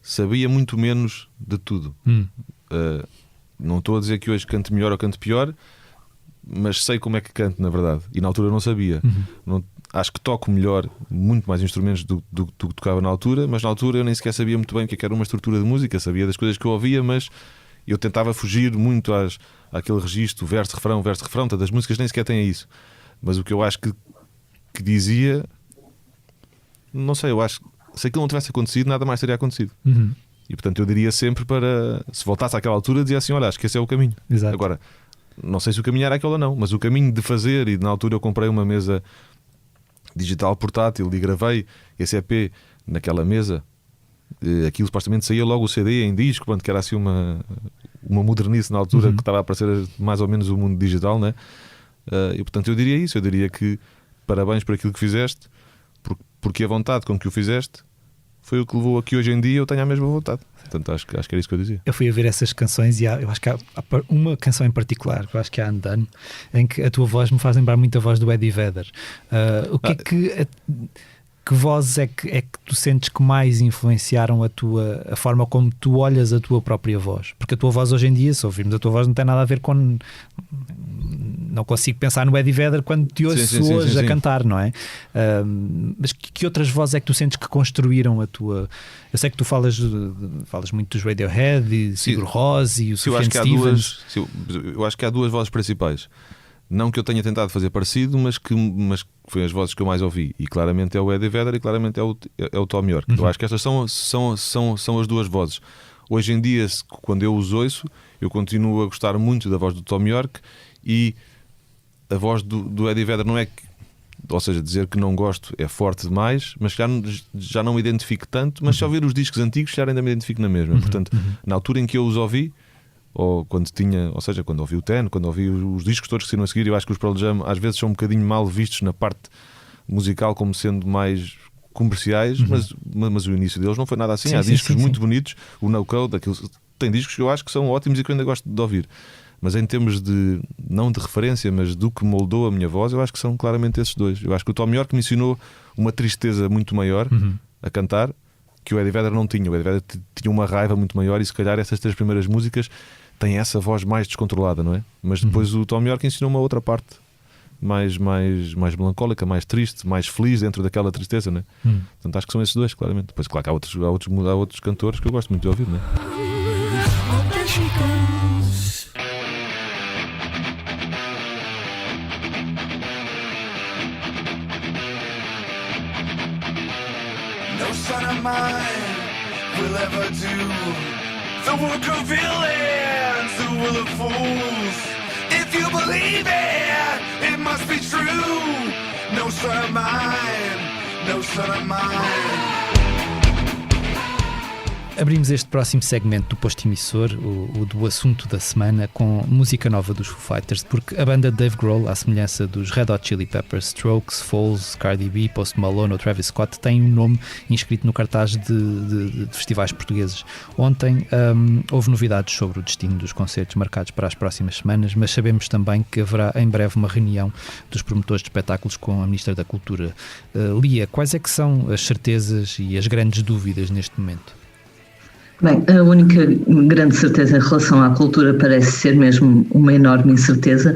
sabia muito menos de tudo. Não estou a dizer que hoje canto melhor ou canto pior, mas sei como é que canto, na verdade. E na altura eu não sabia. Acho que toco melhor, muito mais instrumentos do que tocava na altura, mas na altura eu nem sequer sabia muito bem o que era uma estrutura de música. Sabia das coisas que eu ouvia, mas eu tentava fugir muito àquele registro, verso-refrão, verso-refrão. Das músicas nem sequer têm isso. Mas o que eu acho que dizia, não sei, eu acho que se aquilo não tivesse acontecido, nada mais teria acontecido. E portanto eu diria sempre se voltasse àquela altura, dizia assim: olha, acho que esse é o caminho. Exato. Agora, não sei se o caminho era aquele ou não, mas o caminho de fazer, e na altura eu comprei uma mesa digital portátil e gravei esse EP naquela mesa. Aquilo supostamente saía logo o CD em disco, quando que era assim uma modernice na altura, que estava a aparecer mais ou menos o mundo digital, né? E portanto eu diria isso, eu diria que parabéns por aquilo que fizeste, porque a vontade com que o fizeste foi o que levou a que hoje em dia eu tenha a mesma vontade. Portanto, acho que era isso que eu dizia. Eu fui a ver essas canções e eu acho que há uma canção em particular, que eu acho que é a Undone, em que a tua voz me faz lembrar muito a voz do Eddie Vedder. Que vozes é que tu sentes que mais influenciaram a forma como tu olhas a tua própria voz? Porque a tua voz hoje em dia, se ouvirmos a tua voz, não tem nada a ver com... Não consigo pensar no Eddie Vedder quando te ouço hoje a cantar, não é? Mas que outras vozes é que tu sentes que construíram a tua... Eu sei que tu falas muito dos Radiohead e Sigur Rós e o Sufjan Stevens. Eu acho que há duas vozes principais. Não que eu tenha tentado fazer parecido, mas que foi as vozes que eu mais ouvi. E claramente é o Eddie Vedder e claramente é o Thom Yorke. Eu acho que estas são as duas vozes. Hoje em dia, quando eu os ouço, eu continuo a gostar muito da voz do Thom Yorke, e a voz do Eddie Vedder não é que... Ou seja, dizer que não gosto é forte demais, mas já não me identifico tanto. Mas se ouvir os discos antigos, já ainda me identifico na mesma. Portanto, na altura em que eu os ouvi, ou quando ouvi o Ten, quando ouvi os discos todos que saíram a seguir, eu acho que os Pearl Jam às vezes são um bocadinho mal vistos na parte musical como sendo mais comerciais, mas o início deles não foi nada assim. Há discos muito bonitos, o No Code, tem discos que eu acho que são ótimos e que eu ainda gosto de ouvir. Mas em termos de, não de referência, mas do que moldou a minha voz, eu acho que são claramente esses dois. Eu acho que o Thom Yorke me ensinou uma tristeza muito maior a cantar, que o Eddie Vedder não tinha. O Eddie Vedder tinha uma raiva muito maior, e se calhar essas 3 primeiras músicas têm essa voz mais descontrolada, não é? Mas depois o Thom Yorke ensinou uma outra parte mais melancólica, mais triste, mais feliz dentro daquela tristeza, não é? Portanto, acho que são esses dois, claramente. Depois, claro que há outros cantores que eu gosto muito de ouvir, não é? No son of mine will ever do the work of villains, the will of fools. If you believe it must be true. No son of mine, no son of mine. Abrimos este próximo segmento do Posto Emissor, o do assunto da semana, com música nova dos Foo Fighters, porque a banda de Dave Grohl, à semelhança dos Red Hot Chili Peppers, Strokes, Foles, Cardi B, Post Malone ou Travis Scott, tem um nome inscrito no cartaz de festivais portugueses. Ontem houve novidades sobre o destino dos concertos marcados para as próximas semanas, mas sabemos também que haverá em breve uma reunião dos promotores de espetáculos com a Ministra da Cultura. Lia, quais é que são as certezas e as grandes dúvidas neste momento? Bem, a única grande certeza em relação à cultura parece ser mesmo uma enorme incerteza.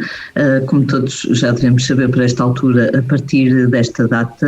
Como todos já devemos saber por esta altura, a partir desta data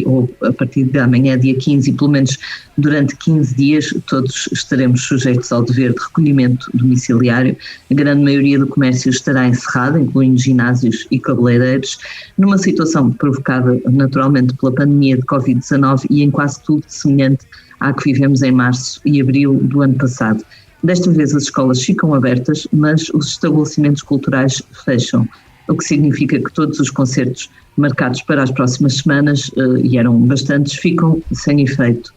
ou a partir de amanhã, dia 15, e pelo menos durante 15 dias, todos estaremos sujeitos ao dever de recolhimento domiciliário. A grande maioria do comércio estará encerrada, incluindo ginásios e cabeleireiros, numa situação provocada naturalmente pela pandemia de Covid-19 e em quase tudo semelhante à que vivemos em março e abril do ano passado. Desta vez as escolas ficam abertas, mas os estabelecimentos culturais fecham, o que significa que todos os concertos marcados para as próximas semanas, e eram bastantes, ficam sem efeito.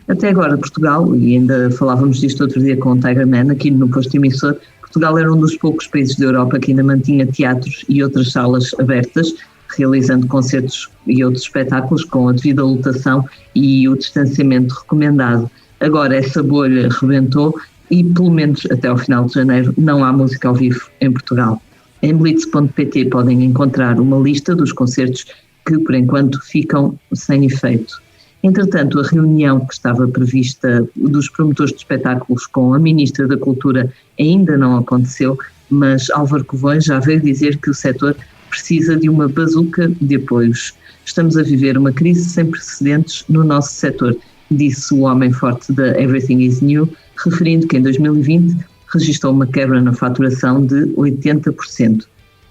Até agora Portugal, e ainda falávamos disto outro dia com o Tiger Man aqui no Posto Emissor, Portugal era um dos poucos países da Europa que ainda mantinha teatros e outras salas abertas, realizando concertos e outros espetáculos com a devida lotação e o distanciamento recomendado. Agora essa bolha rebentou e, pelo menos até ao final de janeiro, não há música ao vivo em Portugal. Em blitz.pt podem encontrar uma lista dos concertos que, por enquanto, ficam sem efeito. Entretanto, a reunião que estava prevista dos promotores de espetáculos com a Ministra da Cultura ainda não aconteceu, mas Álvaro Covões já veio dizer que o setor precisa de uma bazuca de apoios. Estamos a viver uma crise sem precedentes no nosso setor, disse o homem forte da Everything is New, referindo que em 2020 registrou uma quebra na faturação de 80%.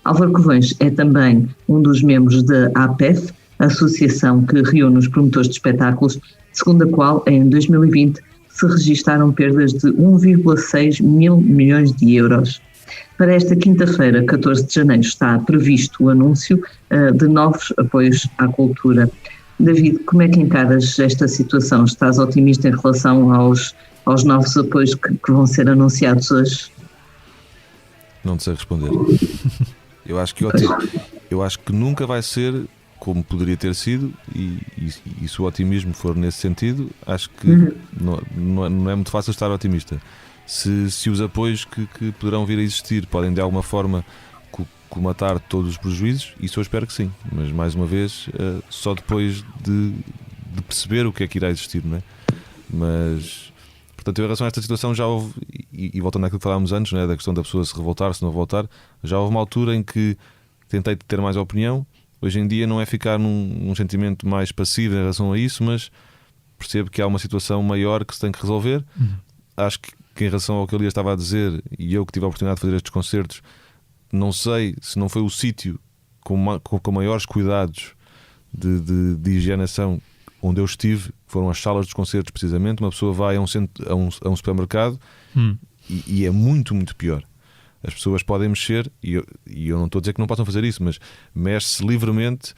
Álvaro Covões é também um dos membros da APEF, a associação que reúne os promotores de espetáculos, segundo a qual, em 2020, se registaram perdas de 1,6 mil milhões de euros. Para esta quinta-feira, 14 de janeiro, está previsto o anúncio de novos apoios à cultura. David, como é que encaras esta situação? Estás otimista em relação aos novos apoios que vão ser anunciados hoje? Não te sei responder. Eu acho que nunca vai ser como poderia ter sido, e se o otimismo for nesse sentido, acho que não é muito fácil estar otimista. Se os apoios que poderão vir a existir podem de alguma forma colmatar todos os prejuízos, isso eu espero que sim, mas mais uma vez só depois de perceber o que é que irá existir, não é? Mas, portanto, em relação a esta situação já houve, e voltando àquilo que falámos antes, não é? Da questão da pessoa se revoltar, se não revoltar, já houve uma altura em que tentei ter mais opinião. Hoje em dia não é ficar num sentimento mais passivo em relação a isso, mas percebo que há uma situação maior que se tem que resolver. Acho que em relação ao que ele estava a dizer, e eu que tive a oportunidade de fazer estes concertos, não sei se não foi o sítio com maiores cuidados de higienização onde eu estive, foram as salas dos concertos precisamente. Uma pessoa vai a um supermercado e é muito, muito pior. As pessoas podem mexer, e eu não estou a dizer que não possam fazer isso, mas mexe-se livremente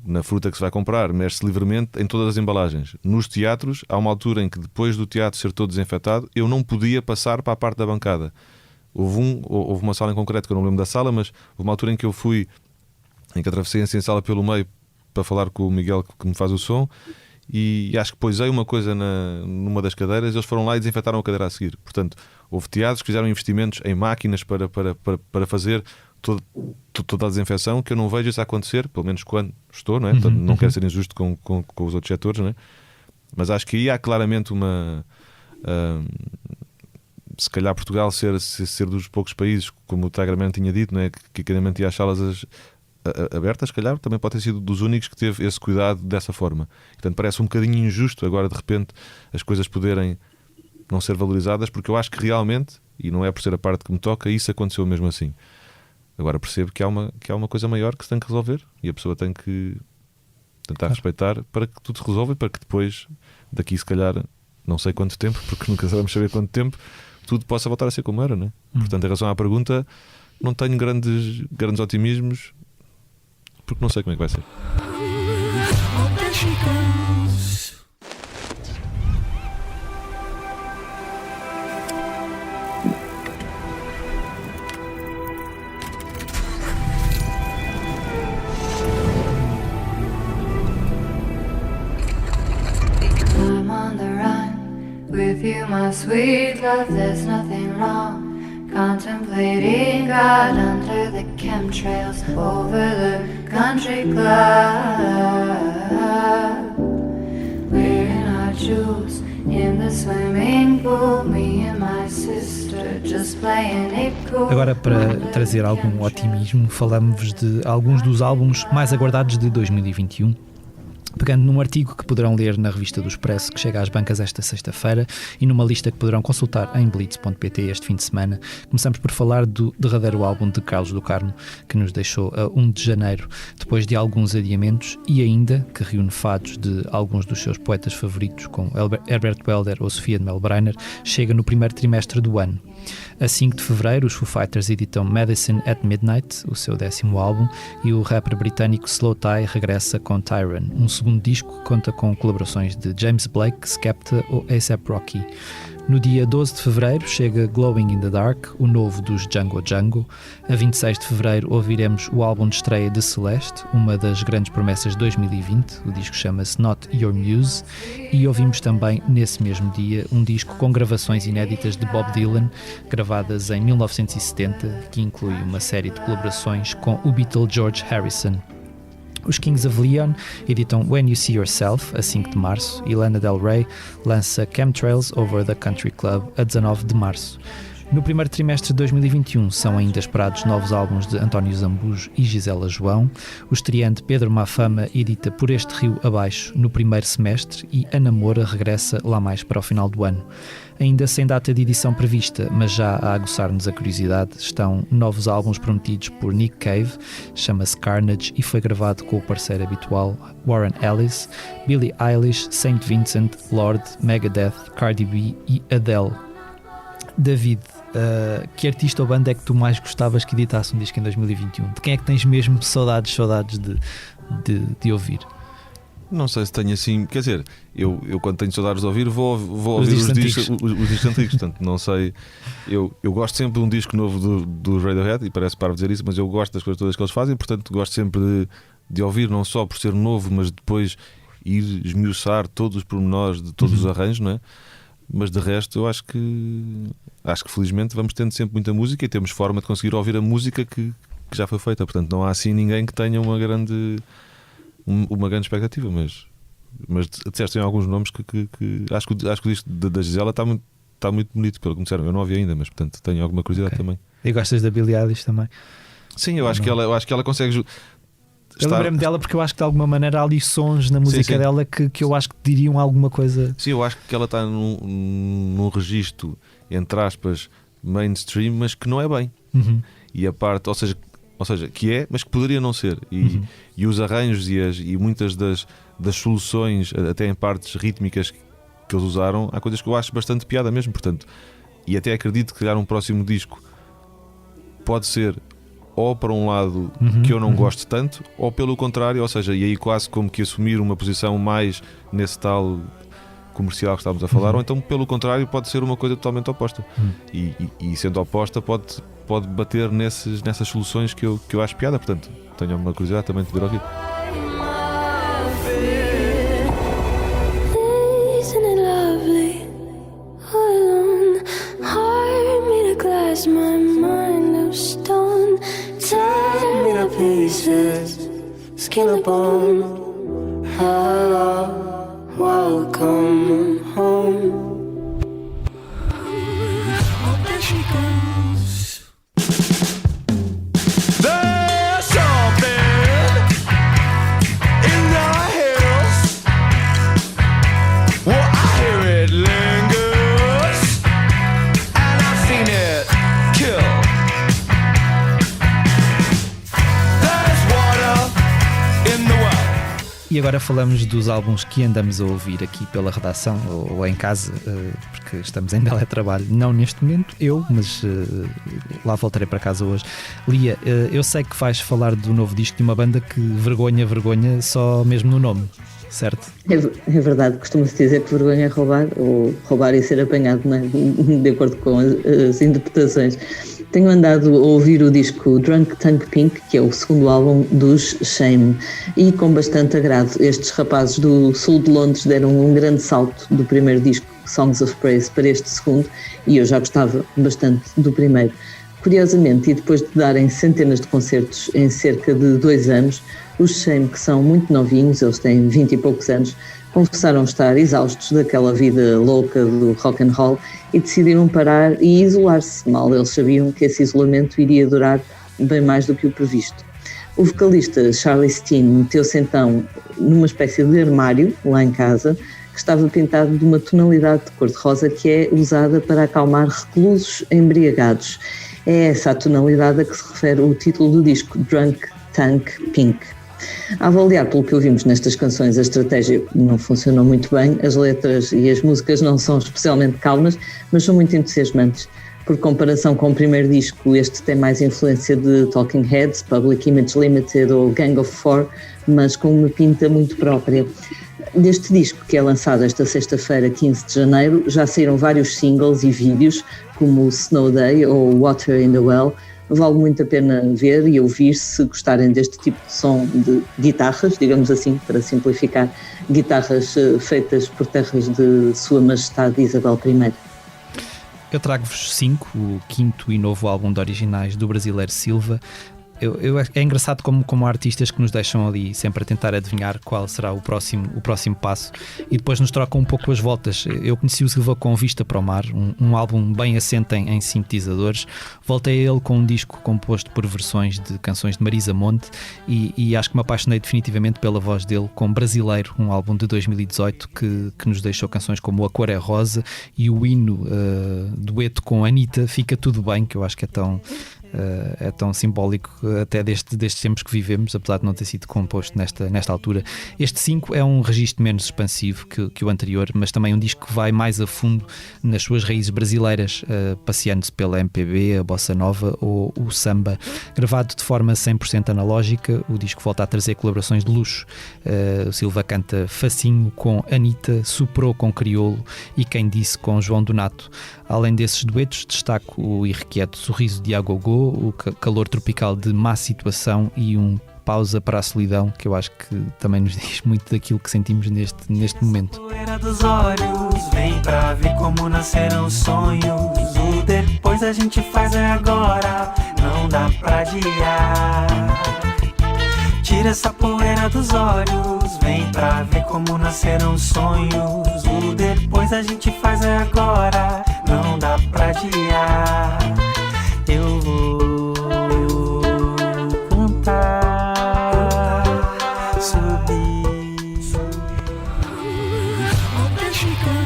na fruta que se vai comprar, mexe-se livremente em todas as embalagens. Nos teatros, há uma altura em que depois do teatro ser todo desinfetado, eu não podia passar para a parte da bancada. Houve uma sala em concreto, que eu não lembro da sala, mas houve uma altura em que eu fui, em que atravessei a sala pelo meio para falar com o Miguel que me faz o som, e acho que poisei uma coisa numa das cadeiras, eles foram lá e desinfetaram a cadeira a seguir. Portanto, houve teatros que fizeram investimentos em máquinas para fazer toda a desinfecção, que eu não vejo isso acontecer, pelo menos quando estou, não é? Portanto, não quero ser injusto com os outros setores, não é? Mas acho que aí há claramente uma... se calhar Portugal ser dos poucos países, como o Tigerman tinha dito, não é? Que mantinha as salas abertas, se calhar também pode ter sido dos únicos que teve esse cuidado dessa forma. Portanto, parece um bocadinho injusto agora de repente as coisas poderem não ser valorizadas, porque eu acho que realmente, e não é por ser a parte que me toca, isso aconteceu mesmo assim. Agora percebo que há uma coisa maior que se tem que resolver, e a pessoa tem que tentar respeitar para que tudo se resolva, e para que depois, daqui se calhar não sei quanto tempo, porque nunca sabemos saber quanto tempo, tudo possa voltar a ser como era, não é? Portanto, em relação à pergunta, não tenho grandes otimismos, porque não sei como é que vai ser. I'm on the run with you, my sweet love. There's nothing wrong. Contemplating God under the chemtrails over the country club. Wearing our jewels in the swimming pool. Me and my sister just playing it cool. Agora, para trazer algum otimismo, falamos de alguns dos álbuns mais aguardados de 2021. Pegando num artigo que poderão ler na revista do Expresso, que chega às bancas esta sexta-feira, e numa lista que poderão consultar em blitz.pt este fim de semana, começamos por falar do derradeiro álbum de Carlos do Carmo, que nos deixou a 1 de janeiro, depois de alguns adiamentos, e ainda que reúne fados de alguns dos seus poetas favoritos, como Herbert Welder ou Sofia de Melbrenner, chega no primeiro trimestre do ano. A 5 de fevereiro, os Foo Fighters editam Medicine at Midnight, o seu 10º álbum, e o rapper britânico Slow Tie regressa com Tyrann, um segundo disco que conta com colaborações de James Blake, Skepta ou A$AP Rocky. No dia 12 de fevereiro chega Glowing in the Dark, o novo dos Django Django. A 26 de fevereiro ouviremos o álbum de estreia de Celeste, uma das grandes promessas de 2020. O disco chama-se Not Your Muse. E ouvimos também, nesse mesmo dia, um disco com gravações inéditas de Bob Dylan, gravadas em 1970, que inclui uma série de colaborações com o Beatle George Harrison. Os Kings of Leon editam When You See Yourself, a 5 de março, e Lana Del Rey lança Chemtrails Over the Country Club, a 19 de março. No primeiro trimestre de 2021 são ainda esperados novos álbuns de António Zambujo e Gisela João. O estreante Pedro Mafama edita Por Este Rio Abaixo no primeiro semestre e A Namora regressa lá mais para o final do ano. Ainda sem data de edição prevista, mas já a aguçar-nos a curiosidade, estão novos álbuns prometidos por Nick Cave, chama-se Carnage e foi gravado com o parceiro habitual Warren Ellis, Billie Eilish, Saint Vincent, Lorde, Megadeth, Cardi B e Adele. David, que artista ou banda é que tu mais gostavas que editasse um disco em 2021? De quem é que tens mesmo saudades de ouvir? Não sei se tenho assim, quer dizer, eu quando tenho saudades de ouvir vou ouvir os discos antigos, portanto não sei, eu gosto sempre de um disco novo do Radiohead, e parece para dizer isso, mas eu gosto das coisas todas que eles fazem, portanto gosto sempre de ouvir, não só por ser novo, mas depois ir esmiuçar todos os pormenores de todos os arranjos, não é? Mas de resto eu acho que felizmente vamos tendo sempre muita música e temos forma de conseguir ouvir a música que já foi feita, portanto não há assim ninguém que tenha uma grande expectativa, mas disseste em alguns nomes que acho que o disco da Gisela está muito bonito, pelo que me disseram. Eu não ouvi ainda, mas portanto tenho alguma curiosidade também. E gostas da Billie Eilish também? Sim, eu acho que ela consegue. Eu lembrei-me dela porque eu acho que de alguma maneira há ali sons na música dela que eu acho que diriam alguma coisa. Sim, eu acho que ela está num registro, entre aspas, mainstream, mas que não é bem. E a parte, ou seja, que é, mas que poderia não ser. E os arranjos e muitas das soluções, até em partes rítmicas que eles usaram, há coisas que eu acho bastante piada mesmo. Portanto, e até acredito que criar um próximo disco pode ser ou para um lado que eu não gosto tanto, ou pelo contrário, ou seja, e aí quase como que assumir uma posição mais nesse tal comercial que estávamos a falar, ou então pelo contrário pode ser uma coisa totalmente oposta. E sendo oposta pode bater nessas soluções que eu acho piada, portanto tenho uma curiosidade também de poder ouvir. Isn't it lovely? Alone, heart made of glass, my mind of stone. Tear me to pieces, skin and bone. Hello, welcome home. Oh, there she goes. There's something in the hills. Well, I hear it lingers, and I've seen it kill. There's water in the well. E agora falamos dos álbuns que andamos a ouvir aqui pela redação ou em casa, porque estamos em teletrabalho, não neste momento, mas lá voltarei para casa hoje. Lia, eu sei que vais falar do novo disco de uma banda que vergonha só mesmo no nome, certo? É verdade, costuma-se dizer que vergonha é roubar, ou roubar e ser apanhado, não é? De acordo com as interpretações. Tenho andado a ouvir o disco Drunk Tank Pink, que é o segundo álbum dos Shame, e com bastante agrado. Estes rapazes do sul de Londres deram um grande salto do primeiro disco, Songs of Praise, para este segundo, e eu já gostava bastante do primeiro. Curiosamente, e depois de darem centenas de concertos em cerca de 2 anos, os Shame, que são muito novinhos, eles têm 20 e poucos anos, confessaram estar exaustos daquela vida louca do rock and roll e decidiram parar e isolar-se. Mal eles sabiam que esse isolamento iria durar bem mais do que o previsto. O vocalista Charlie Steen meteu-se então numa espécie de armário lá em casa, que estava pintado de uma tonalidade de cor-de-rosa que é usada para acalmar reclusos embriagados. É essa a tonalidade a que se refere o título do disco, Drunk Tank Pink. A avaliar pelo que ouvimos nestas canções, a estratégia não funcionou muito bem, as letras e as músicas não são especialmente calmas, mas são muito entusiasmantes. Por comparação com o primeiro disco, este tem mais influência de Talking Heads, Public Image Limited ou Gang of Four, mas com uma pinta muito própria. Deste disco, que é lançado esta sexta-feira, 15 de janeiro, já saíram vários singles e vídeos, como Snow Day ou Water in the Well. Vale muito a pena ver e ouvir se gostarem deste tipo de som de guitarras, digamos assim, para simplificar, guitarras feitas por terras de Sua Majestade Isabel I. Eu trago-vos 5, o quinto e novo álbum de originais do brasileiro Silva. É engraçado como há artistas que nos deixam ali sempre a tentar adivinhar qual será o próximo passo e depois nos trocam um pouco as voltas. Eu conheci o Silva com Vista para o Mar, um álbum bem assente em sintetizadores. Voltei a ele com um disco composto por versões de canções de Marisa Monte e acho que me apaixonei definitivamente pela voz dele com Brasileiro, um álbum de 2018 que nos deixou canções como A Cor é Rosa e o hino dueto com Anitta, Fica Tudo Bem, que eu acho que é tão simbólico até destes tempos que vivemos, apesar de não ter sido composto nesta altura. Este 5 é um registro menos expansivo que o anterior, mas também um disco que vai mais a fundo nas suas raízes brasileiras, passeando-se pela MPB, a bossa nova ou o samba. Gravado de forma 100% analógica, o disco volta a trazer colaborações de luxo. O Silva canta Facinho com Anitta, Soprou com Criolo e Quem Disse com João Donato. Além desses duetos, destaco o irrequieto Sorriso de Agogô, o Calor Tropical de Má Situação e um Pausa para a Solidão, que eu acho que também nos diz muito daquilo que sentimos neste momento. Poeira dos olhos, vem pra ver como nasceram os sonhos. O depois a gente faz é agora, não dá pra adiar. Tira essa poeira dos olhos, vem pra ver como nasceram os sonhos. O depois a gente faz é agora, não dá pra adiar. Eu vou cantar, subir. Oh, there she goes.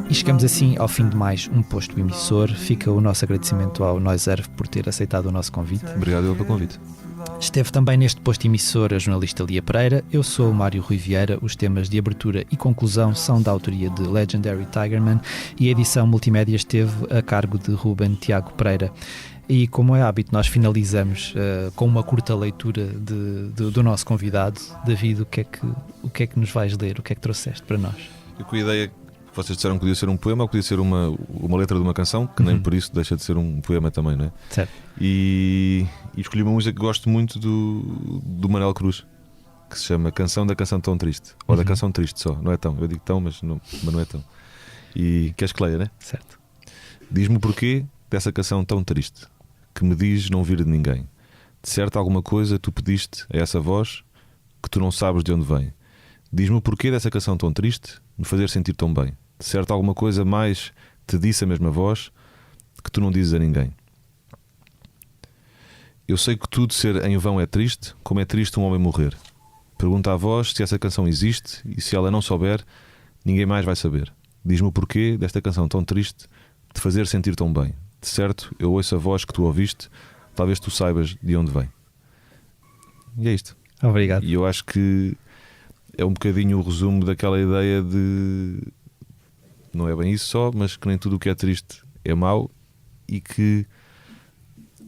E chegamos assim ao fim de mais um Posto Emissor. Fica o nosso agradecimento ao Noiserve por ter aceitado o nosso convite. Obrigado pelo convite. Esteve também neste Posto Emissor a jornalista Lia Pereira. Eu sou o Mário Rui Vieira. Os temas de abertura e conclusão são da autoria de Legendary Tigerman e a edição multimédia esteve a cargo de Ruben Tiago Pereira. E como é hábito, nós finalizamos com uma curta leitura do nosso convidado. David, o que é que nos vais ler? O que é que trouxeste para nós? Eu com a ideia que vocês disseram que podia ser um poema ou podia ser uma letra de uma canção, que nem por isso deixa de ser um poema também, não é? Certo. E escolhi uma música que gosto muito do Manel Cruz, que se chama Canção da Canção Tão Triste, ou da Canção Triste só, não é tão, eu digo tão, mas não é tão. E queres que leia, né? Certo. Diz-me o porquê dessa canção tão triste, que me diz não vir de ninguém. De certo alguma coisa tu pediste a essa voz que tu não sabes de onde vem. Diz-me o porquê dessa canção tão triste me fazer sentir tão bem. De certo alguma coisa mais te disse a mesma voz que tu não dizes a ninguém. Eu sei que tudo ser em vão é triste, como é triste um homem morrer. Pergunta à voz se essa canção existe e se ela não souber, ninguém mais vai saber. Diz-me o porquê desta canção tão triste te fazer sentir tão bem. De certo, eu ouço a voz que tu ouviste, talvez tu saibas de onde vem. E é isto. Obrigado. E eu acho que é um bocadinho o resumo daquela ideia de não é bem isso só, mas que nem tudo o que é triste é mau e que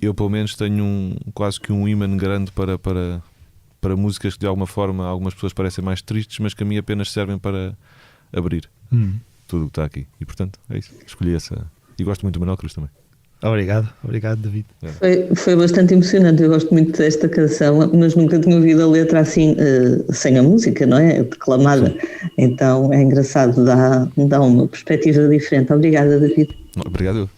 eu pelo menos tenho quase que um ímã grande para músicas que de alguma forma algumas pessoas parecem mais tristes, mas que a mim apenas servem para abrir tudo o que está aqui. E portanto é isso, escolhi essa. E gosto muito do Manel Cruz também. Obrigado, David. Foi bastante emocionante, eu gosto muito desta canção, mas nunca tinha ouvido a letra assim, sem a música, não é? Declamada. Então é engraçado, dá uma perspectiva diferente. Obrigada, David. Obrigado.